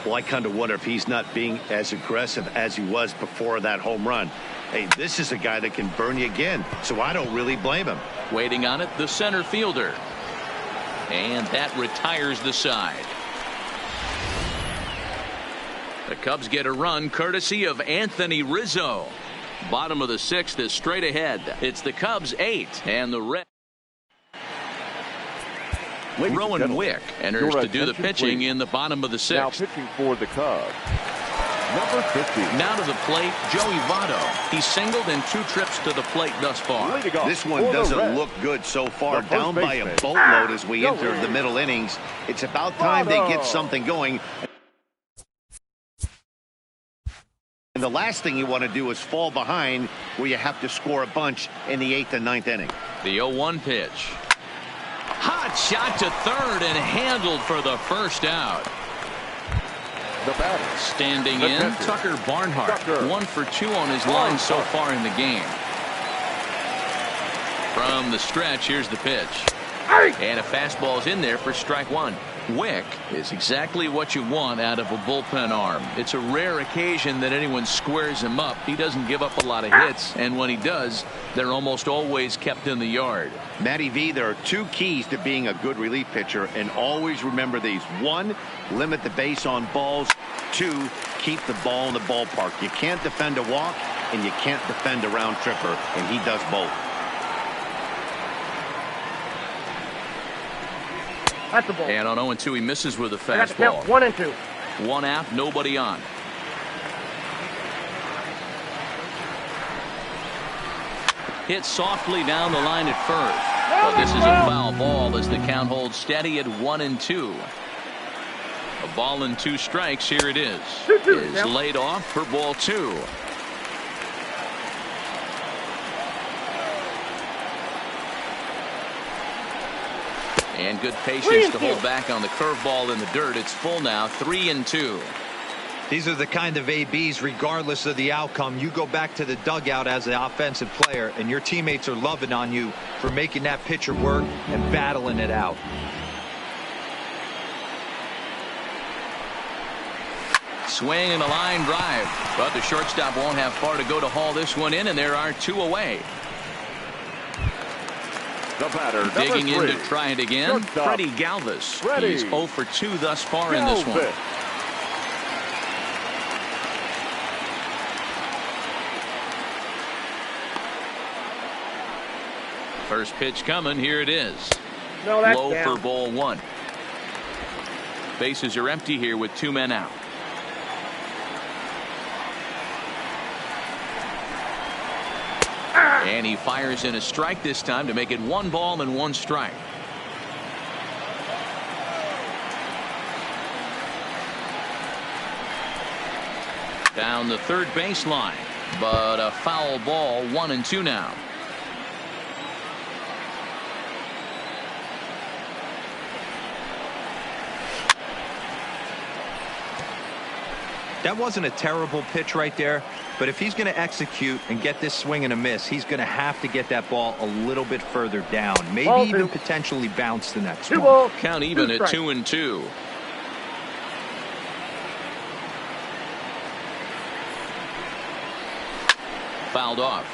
Well, I kind of wonder if he's not being as aggressive as he was before that home run. Hey, this is a guy that can burn you again, so I don't really blame him. Waiting on it, the center fielder. And that retires the side. The Cubs get a run courtesy of Anthony Rizzo. Bottom of the 6th is straight ahead. It's the Cubs 8 and the Reds. Rowan Wick enters to do the pitching in the bottom of the 6th. Now pitching for the Cubs, number 50. Now to the plate, Joey Votto. He's singled in 2 trips to the plate thus far. This one doesn't look good so far. Down by a boatload as we enter the middle innings. It's about time they get something going. And the last thing you want to do is fall behind where you have to score a bunch in the 8th and 9th inning. The 0-1 pitch. Hot shot to third and handled for the first out. The batter. Standing The in, pitcher. Tucker Barnhart. Tucker. 1 for 2 on his line so far in the game. From the stretch, here's the pitch. And a fastball's in there for strike 1. Wick is exactly what you want out of a bullpen arm. It's a rare occasion that anyone squares him up. He doesn't give up a lot of hits, and when he does, they're almost always kept in the yard. Matty V, there are 2 keys to being a good relief pitcher, and always remember these. 1, limit the base on balls. 2, keep the ball in the ballpark. You can't defend a walk, and you can't defend a round tripper, and he does both. That's the ball. And on 0-2, he misses with a I got to count fastball. 1 and 2. 1 out, nobody on. Hit softly down the line at first. But this is a foul ball as the count holds steady at 1-2. A ball and 2 strikes. Here it is. Is laid off for ball 2. And good patience to hold back on the curveball in the dirt. It's full now, 3-2. These are the kind of ABs, regardless of the outcome. You go back to the dugout as the offensive player, and your teammates are loving on you for making that pitcher work and battling it out. Swing and a line drive. But the shortstop won't have far to go to haul this one in, and there are 2 away. The batter, Digging in number to 3. try it again, Shortstop. Freddie Galvis. Freddie. He's 0 for 2 thus far in this one. Galvis. First pitch coming. Here it is. No, that's Low down. for ball 1. Bases are empty here with 2 men out. And he fires in a strike this time to make it 1 ball and 1 strike. Down the third baseline, but a foul ball, 1-2 now. That wasn't a terrible pitch right there, but if he's going to execute and get this swing and a miss, he's going to have to get that ball a little bit further down, maybe even potentially bounce the next one. Count even at 2-2. Fouled off.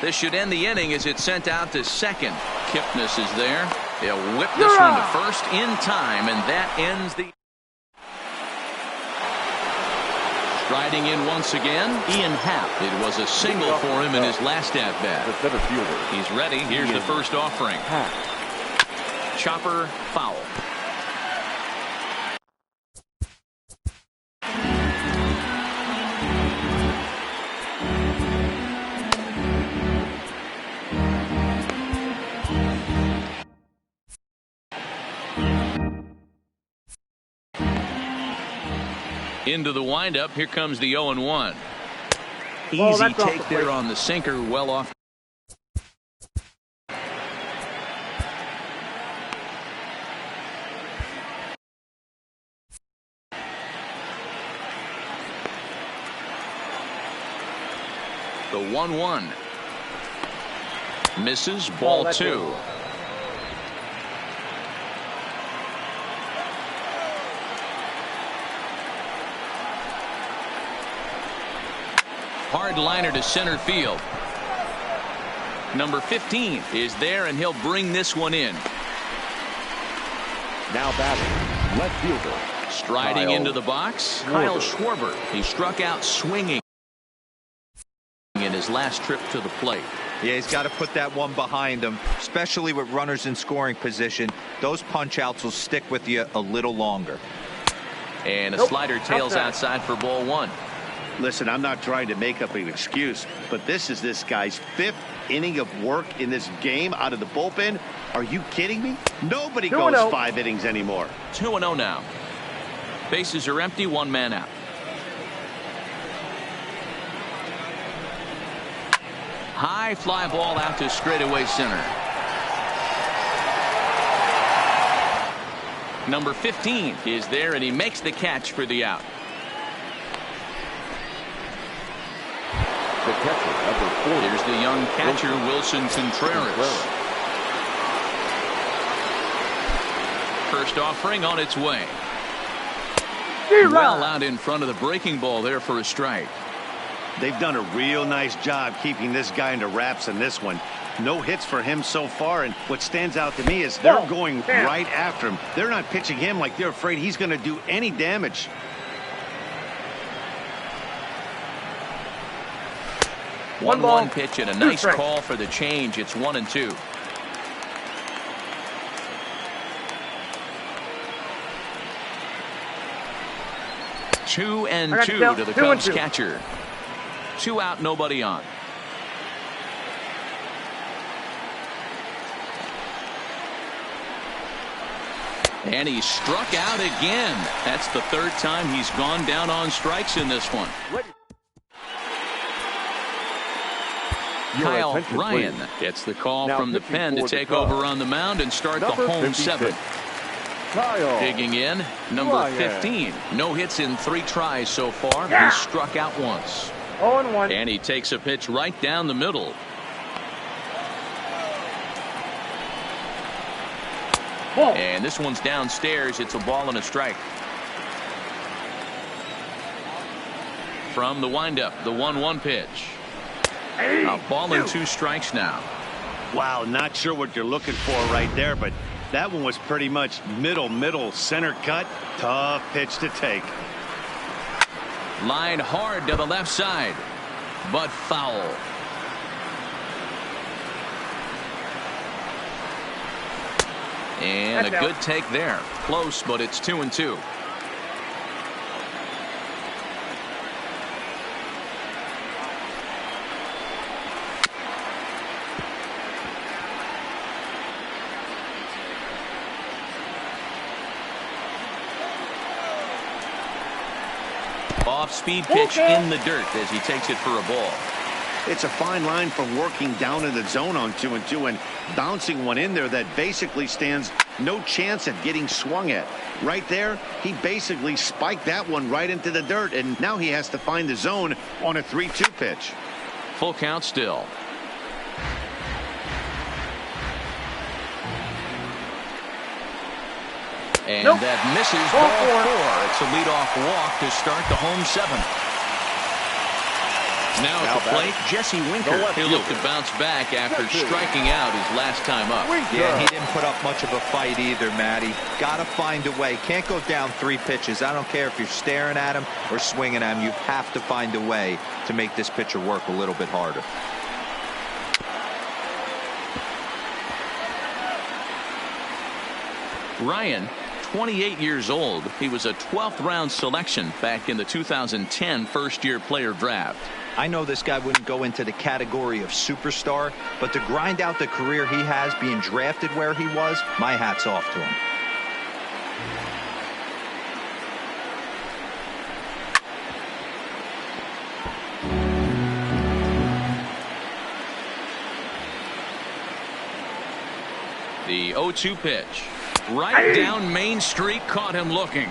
This should end the inning as it's sent out to second. Kipnis is there. They'll whip this one to first in time, and that ends the... Striding in once again, Ian Happ. It was a single for him in his last at-bat. The center fielder. He's ready. Here's the first offering. Chopper foul. Into the windup. Here comes the 0-1. Easy take there on the sinker. Well off. The 1-1. Misses. Ball 2. Hard liner to center field. Number 15 is there, and he'll bring this one in. Now batting, left fielder. Striding into the box, Kyle Schwarber. He struck out swinging in his last trip to the plate. Yeah, he's got to put that one behind him, especially with runners in scoring position. Those punch outs will stick with you a little longer. And a slider tails outside for ball 1. Listen, I'm not trying to make up an excuse, but this is this guy's 5th inning of work in this game out of the bullpen. Are you kidding me? Nobody goes 5 innings anymore. 2-0 now. Bases are empty, 1 man out. High fly ball out to straightaway center. Number 15 is there, and he makes the catch for the out. The catcher, number 4. Here's the young catcher, Wilson Contreras. First offering on its way. Well out in front of the breaking ball there for a strike. They've done a real nice job keeping this guy into wraps in this one. No hits for him so far, and what stands out to me is they're going right after him. They're not pitching him like they're afraid he's going to do any damage. One pitch and a nice call for the change. It's 1-2. Two and 2 to the Cubs catcher. 2 out, nobody on. And he struck out again. That's the 3rd time he's gone down on strikes in this one. Kyle Ryan gets the call from the pen to take over on the mound and start the home 7th. Digging in, number 15. No hits in 3 tries so far. He struck out once. 0-1. And he takes a pitch right down the middle. And this one's downstairs. It's a ball and a strike. From the windup, the 1-1 pitch. A ball and 2 strikes now. Wow, not sure what you're looking for right there, but that one was pretty much middle center cut. Tough pitch to take. Line hard to the left side, but foul. And a good take there. Close, but it's 2-2. Off-speed pitch in the dirt as he takes it for a ball. It's a fine line from working down in the zone on 2-2 and bouncing one in there that basically stands no chance at getting swung at. Right there, he basically spiked that one right into the dirt, and now he has to find the zone on a 3-2 pitch. Full count still. And that misses ball 4. It's a leadoff walk to start the home 7th. Now at the plate, Jesse Winker. He'll look to bounce back after striking out his last time up. Yeah, he didn't put up much of a fight either, Matty. Got to find a way. Can't go down 3 pitches. I don't care if you're staring at him or swinging at him. You have to find a way to make this pitcher work a little bit harder. Ryan, 28 years old. He was a 12th round selection back in the 2010 first-year player draft. I know this guy wouldn't go into the category of superstar, but to grind out the career he has being drafted where he was, my hat's off to him. The 0-2 pitch. Right down Main Street, caught him looking.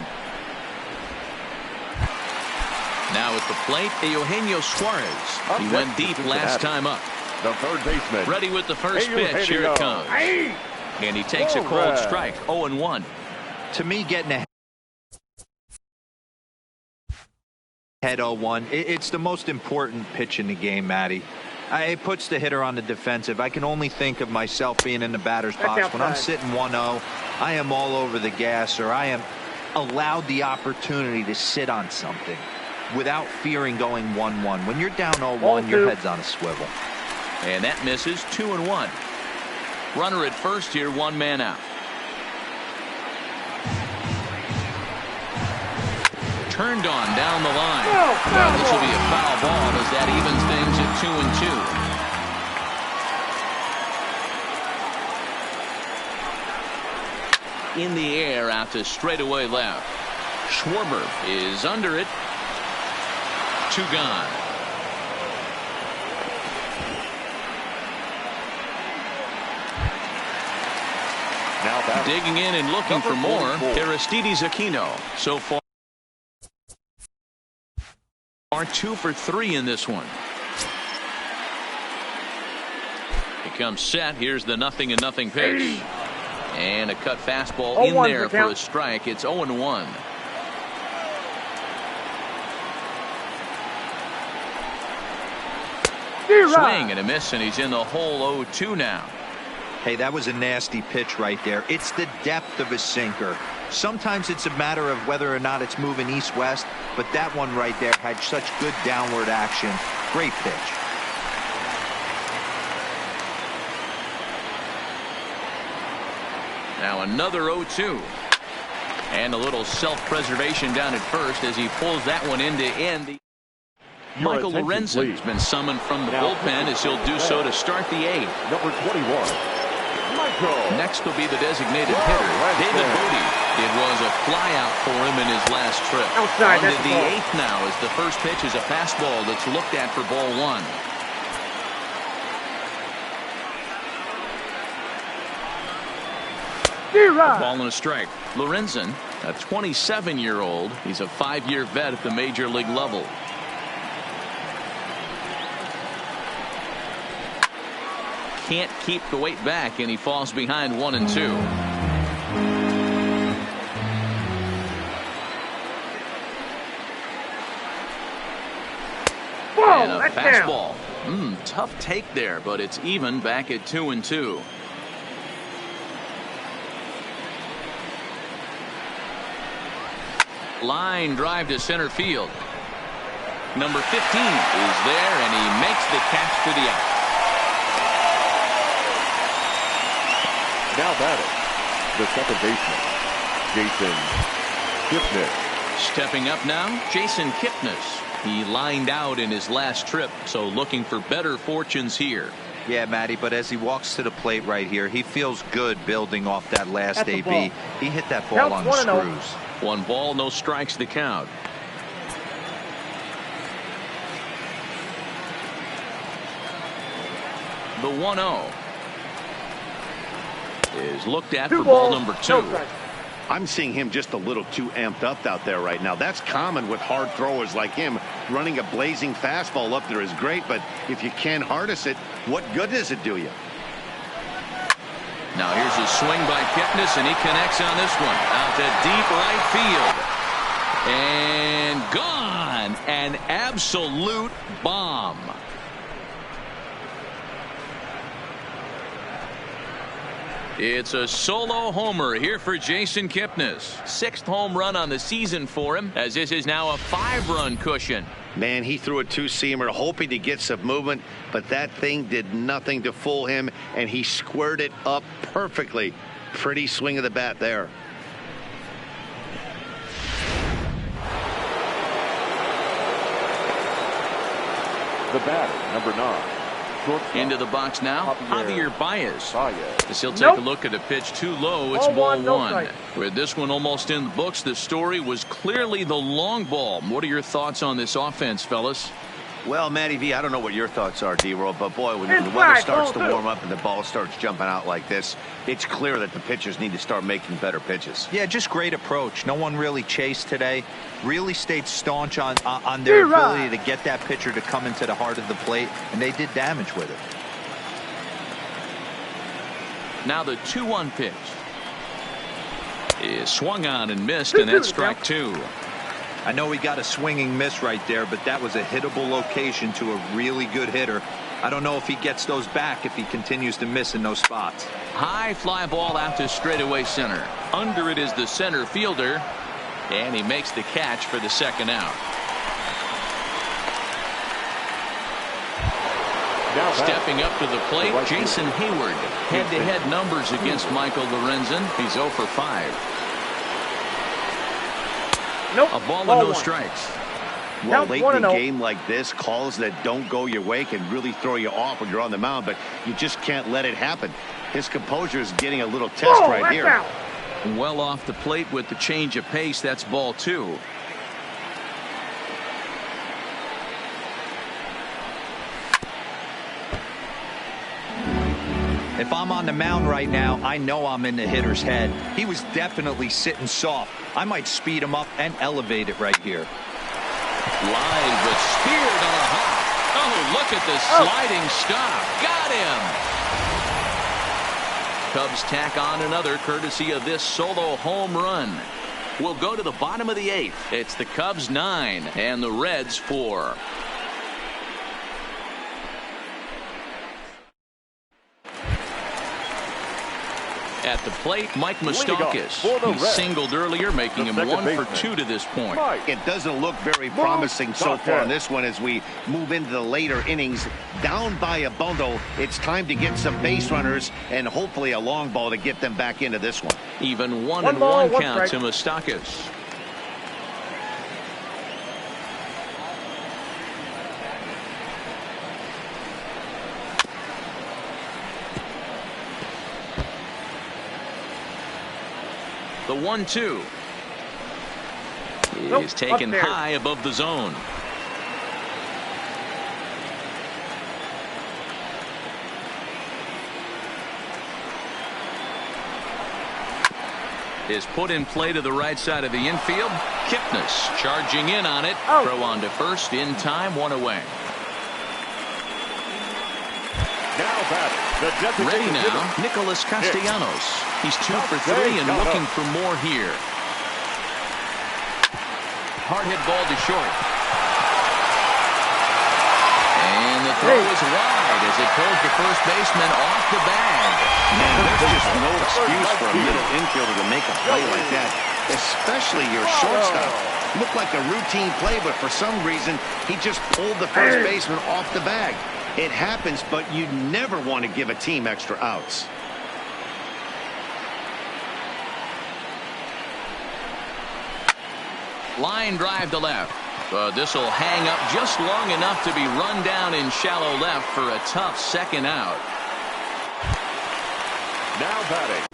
Now at the plate, Eugenio Suarez. He went deep last time up. The third baseman. Ready with the first pitch. Here it comes. And he takes a cold strike. 0-1. To me, getting ahead 0-1, it's the most important pitch in the game, Matty. It puts the hitter on the defensive. I can only think of myself being in the batter's box. When I'm sitting 1-0, I am all over the gas, or I am allowed the opportunity to sit on something without fearing going 1-1. When you're down 0-1, your head's on a swivel. And that misses. 2-1. Runner at first here, 1 man out. Turned on down the line. Well, this will be a foul ball as that evens things at 2-2. In the air out to straightaway left. Schwarber is under it. 2 gone. Now digging in and looking for more. Aristides Aquino so far. Are 2 for 3 in this one. He comes set. Here's the 0-0 pitch. And a cut fastball in there for a strike. It's 0-1. Swing and a miss, and he's in the hole. 0-2 now. Hey, that was a nasty pitch right there. It's the depth of a sinker. Sometimes it's a matter of whether or not it's moving east-west, but that one right there had such good downward action. Great pitch. Now another 0-2. And a little self-preservation down at first as he pulls that one end to end. Michael Lorenzen has been summoned from the bullpen as he'll do so to start the 8th. Number 21. Next will be the designated hitter, David Bodie. It was a flyout for him in his last trip. Outside, on to the 8th now as the first pitch is a fastball that's looked at for ball 1. A ball and a strike. Lorenzen, a 27-year-old. He's a 5-year vet at the major league level. Can't keep the weight back, and he falls behind 1-2. And a fastball. Tough take there, but it's even back at 2-2. Line drive to center field. Number 15 is there, and he makes the catch for the out. Now batting, the second baseman, Jason Kipnis. Stepping up now, Jason Kipnis. He lined out in his last trip, so looking for better fortunes here. Yeah, Matty, but as he walks to the plate right here, he feels good building off that last AB. He hit that ball on the screws. 1 ball, no strikes to count. The 1-0 is looked at for ball number 2. I'm seeing him just a little too amped up out there right now. That's common with hard throwers like him. Running a blazing fastball up there is great, but if you can't harness it, what good does it do you? Now here's a swing by Kipnis, and he connects on this one. Out to deep right field. And gone. An absolute bomb. It's a solo homer here for Jason Kipnis. 6th home run on the season for him, as this is now a 5-run cushion. Man, he threw a 2-seamer hoping to get some movement, but that thing did nothing to fool him, and he squared it up perfectly. Pretty swing of the bat there. The batter, number 9. Into the box now, Javier Baez. As he'll take Nope. a look at a pitch too low. It's ball 1. With this one almost in the books, the story was clearly the long ball. What are your thoughts on this offense, fellas? Well, Matty V, I don't know what your thoughts are, D-Roll, but boy, when the weather starts to warm up and the ball starts jumping out like this, it's clear that the pitchers need to start making better pitches. Yeah, just great approach. No one really chased today. Really stayed staunch on their ability to get that pitcher to come into the heart of the plate, and they did damage with it. Now the 2-1 pitch is swung on and missed, and that's strike 2. I know he got a swinging miss right there, but that was a hittable location to a really good hitter. I don't know if he gets those back if he continues to miss in those spots. High fly ball out to straightaway center. Under it is the center fielder, and he makes the catch for the 2nd out. Stepping up to the plate, Jason Hayward. Head-to-head numbers against Michael Lorenzen. He's 0 for 5. Nope. A ball and no strikes. Well, late in a game like this, calls that don't go your way can really throw you off when you're on the mound, but you just can't let it happen. His composure is getting a little test right here. Out. Well off the plate with the change of pace. That's ball 2. If I'm on the mound right now, I know I'm in the hitter's head. He was definitely sitting soft. I might speed him up and elevate it right here. Line, but speared on a hop. Oh, look at the sliding stop. Got him. Cubs tack on another courtesy of this solo home run. We'll go to the bottom of the 8th. It's the Cubs 9 and the Reds 4. At the plate, Mike Moustakas. He singled earlier, making him 1 for 2 to this point. It doesn't look very promising so far on this one as we move into the later innings. Down by a bundle, it's time to get some base runners and hopefully a long ball to get them back into this one. Even 1-1 count to Moustakas. The 1-2 is taken high above the zone. Is put in play to the right side of the infield. Kipnis charging in on it. Throw on to first in time, 1 away. Ready now, Nicholas Castellanos. He's 2 for 3 and looking for more here. Hard hit ball to short. And the throw is wide as it pulls the first baseman off the bag. Man, there's just no excuse for a middle infielder to make a play like that, especially your shortstop. Looked like a routine play, but for some reason, he just pulled the first baseman off the bag. It happens, but you never want to give a team extra outs. Line drive to left. This will hang up just long enough to be run down in shallow left for a tough 2nd out. Now batting.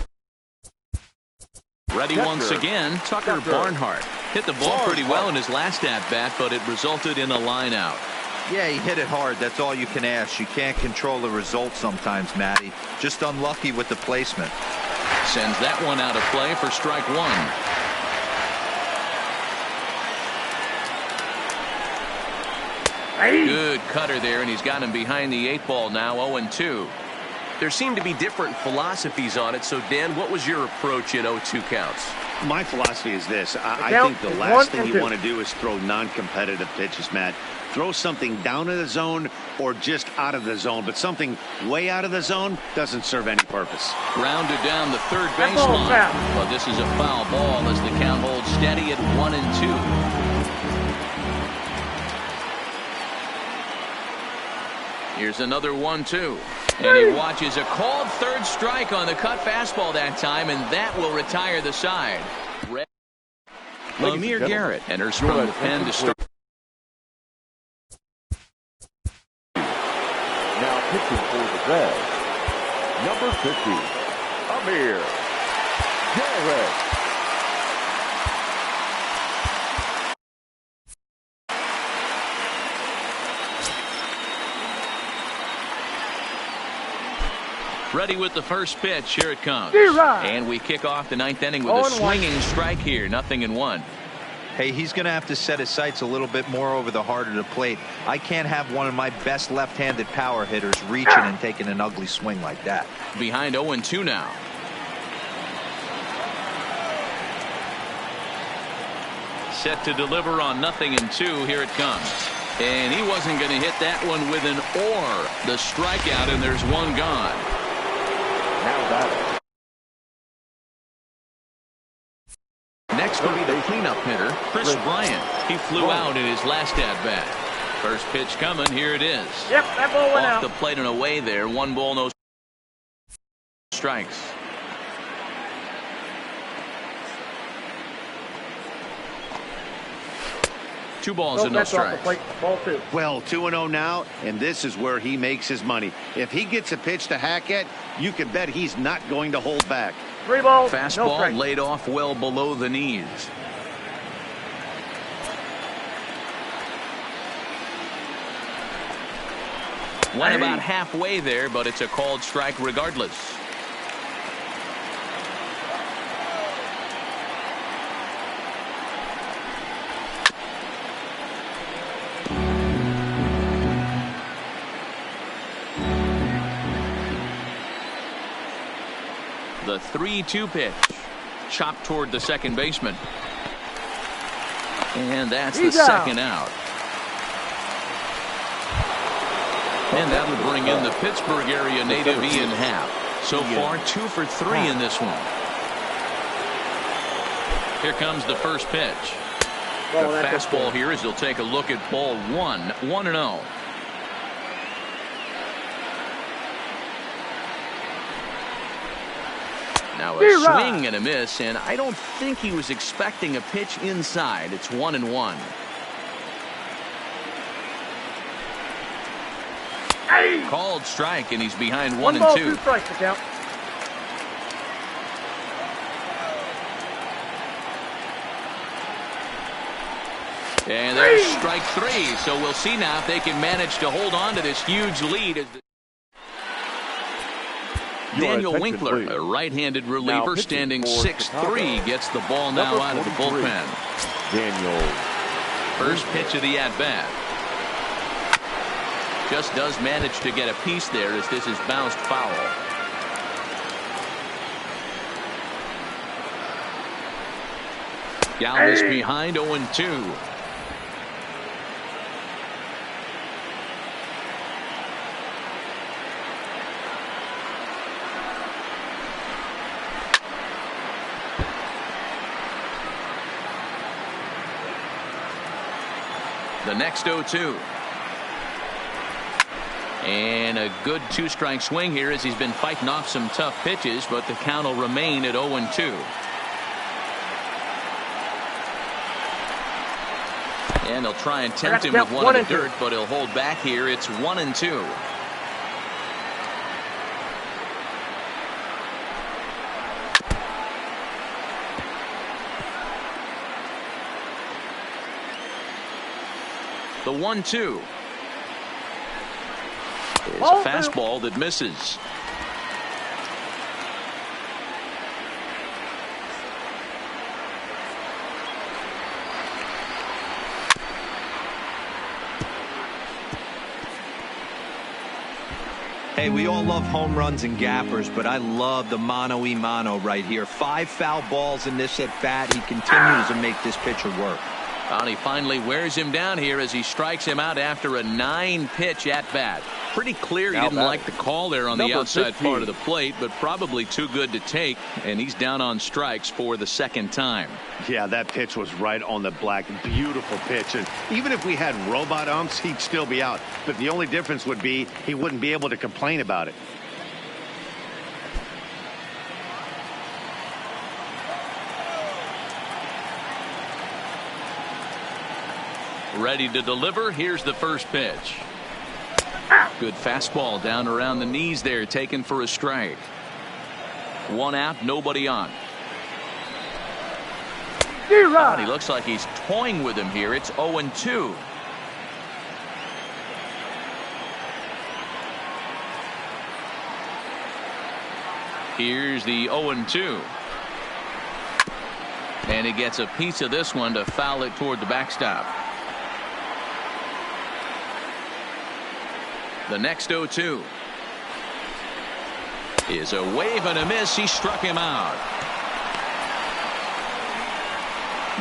Ready once again, Tucker Barnhart. Hit the ball pretty well in his last at-bat, but it resulted in a line out. Yeah, he hit it hard. That's all you can ask. You can't control the result sometimes, Matty. Just unlucky with the placement. Sends that one out of play for strike one. Good cutter there, and he's got him behind the 8 ball now, 0-2. There seem to be different philosophies on it. So, Dan, what was your approach at 0-2 counts? My philosophy is this. I think the last thing you want to do is throw non-competitive pitches, Matt. Throw something down in the zone or just out of the zone, but something way out of the zone doesn't serve any purpose. Grounded down the third baseline. But this is a foul ball as the count holds steady at 1-2. Here's another 1-2. And he watches a called third strike on the cut fastball that time, and that will retire the side. Lemire Garrett enters from the pen to start. Now pitching for the Reds, number 50, Lemire Garrett. Ready with the first pitch. Here it comes. And we kick off the 9th inning with a swinging strike here. 0-1. Hey, he's going to have to set his sights a little bit more over the heart of the plate. I can't have one of my best left-handed power hitters reaching and taking an ugly swing like that. Behind 0-2 now. Set to deliver on 0-2. Here it comes. And he wasn't going to hit that one with an or. The strikeout, and there's one gone. Next will be the cleanup hitter, Chris Bryant. He flew out in his last at-bat. First pitch coming. Here it is. Yep, that ball went out. Off the plate and away there. 1 ball, no strikes. Two balls and no strikes. Ball 2. Well, 2-0 now, and this is where he makes his money. If he gets a pitch to hack at, you can bet he's not going to hold back. 3 balls, fastball no strikes. laid off well below the knees. Went about halfway there, but it's a called strike regardless. The 3-2 pitch. Chopped toward the second baseman. And that's the second out. And that'll bring in the Pittsburgh area native Ian Happ. So far 2 for 3 in this one. Here comes the first pitch. The fastball here as he'll take a look at ball 1. 1-0. Now a swing and a miss, and I don't think he was expecting a pitch inside. It's 1-1. Called strike, and he's behind 1-2. 1 ball, 2 strikes to count. And there's strike 3. So we'll see now if they can manage to hold on to this huge lead. Daniel Winkler, a right-handed reliever, standing 6'3", gets the ball now out of the bullpen. Daniel. First pitch of the at-bat. Just does manage to get a piece there as this is bounced foul. Galvis behind 0-2. The next 0-2. And a good 2-strike swing here as he's been fighting off some tough pitches, but the count will remain at 0-2. And he'll try and tempt him with one in the dirt, but he'll hold back here. It's 1-2. The 1-2. a fastball that misses. Hey, we all love home runs and gappers, but I love the mano-a-mano right here. 5 foul balls in this at-bat. He continues to make this pitcher work. And he finally wears him down here as he strikes him out after a 9-pitch at-bat. Pretty clear he didn't like the call there on the outside part of the plate, but probably too good to take, and he's down on strikes for the second time. Yeah, that pitch was right on the black. Beautiful pitch. And even if we had robot umps, he'd still be out. But the only difference would be he wouldn't be able to complain about it. Ready to deliver. Here's the first pitch. Good fastball down around the knees there, taken for a strike. 1 out, nobody on. And he looks like he's toying with him here. It's 0-2. Here's the 0-2. And he gets a piece of this one to foul it toward the backstop. The next 0-2 is a wave and a miss. He struck him out.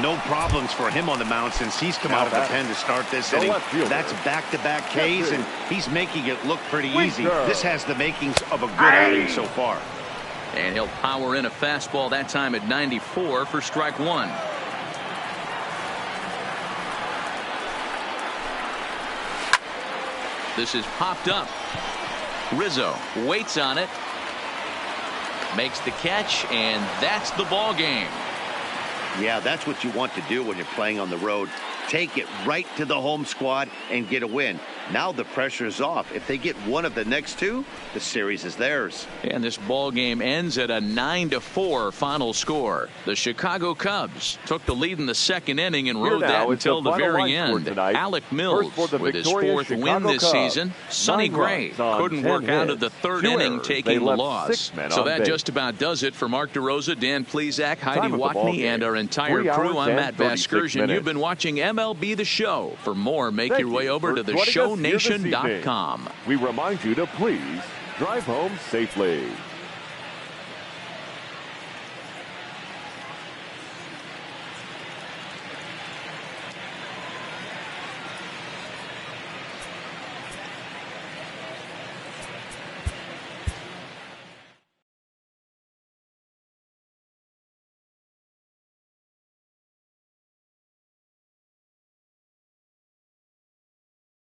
No problems for him on the mound since he's come out of the pen to start this inning. That's back-to-back Ks, and he's making it look pretty easy. This has the makings of a good outing so far. And he'll power in a fastball that time at 94 for strike 1. This is popped up. Rizzo waits on it, makes the catch, and that's the ball game. Yeah, that's what you want to do when you're playing on the road. Take it right to the home squad and get a win. Now the pressure is off. If they get one of the next 2, the series is theirs. And this ball game ends at a 9-4 final score. The Chicago Cubs took the lead in the second inning and rode that until the very end. Alec Mills with his 4th win this season. Sonny Gray couldn't work out of the 3rd inning, taking the loss. So that just about does it for Mark DeRosa, Dan Plesac, Heidi Watney, and our entire crew. I'm Matt Vasgersian. You've been watching MLB The Show. For more, make your way over to theshownation.com. We remind you to please drive home safely.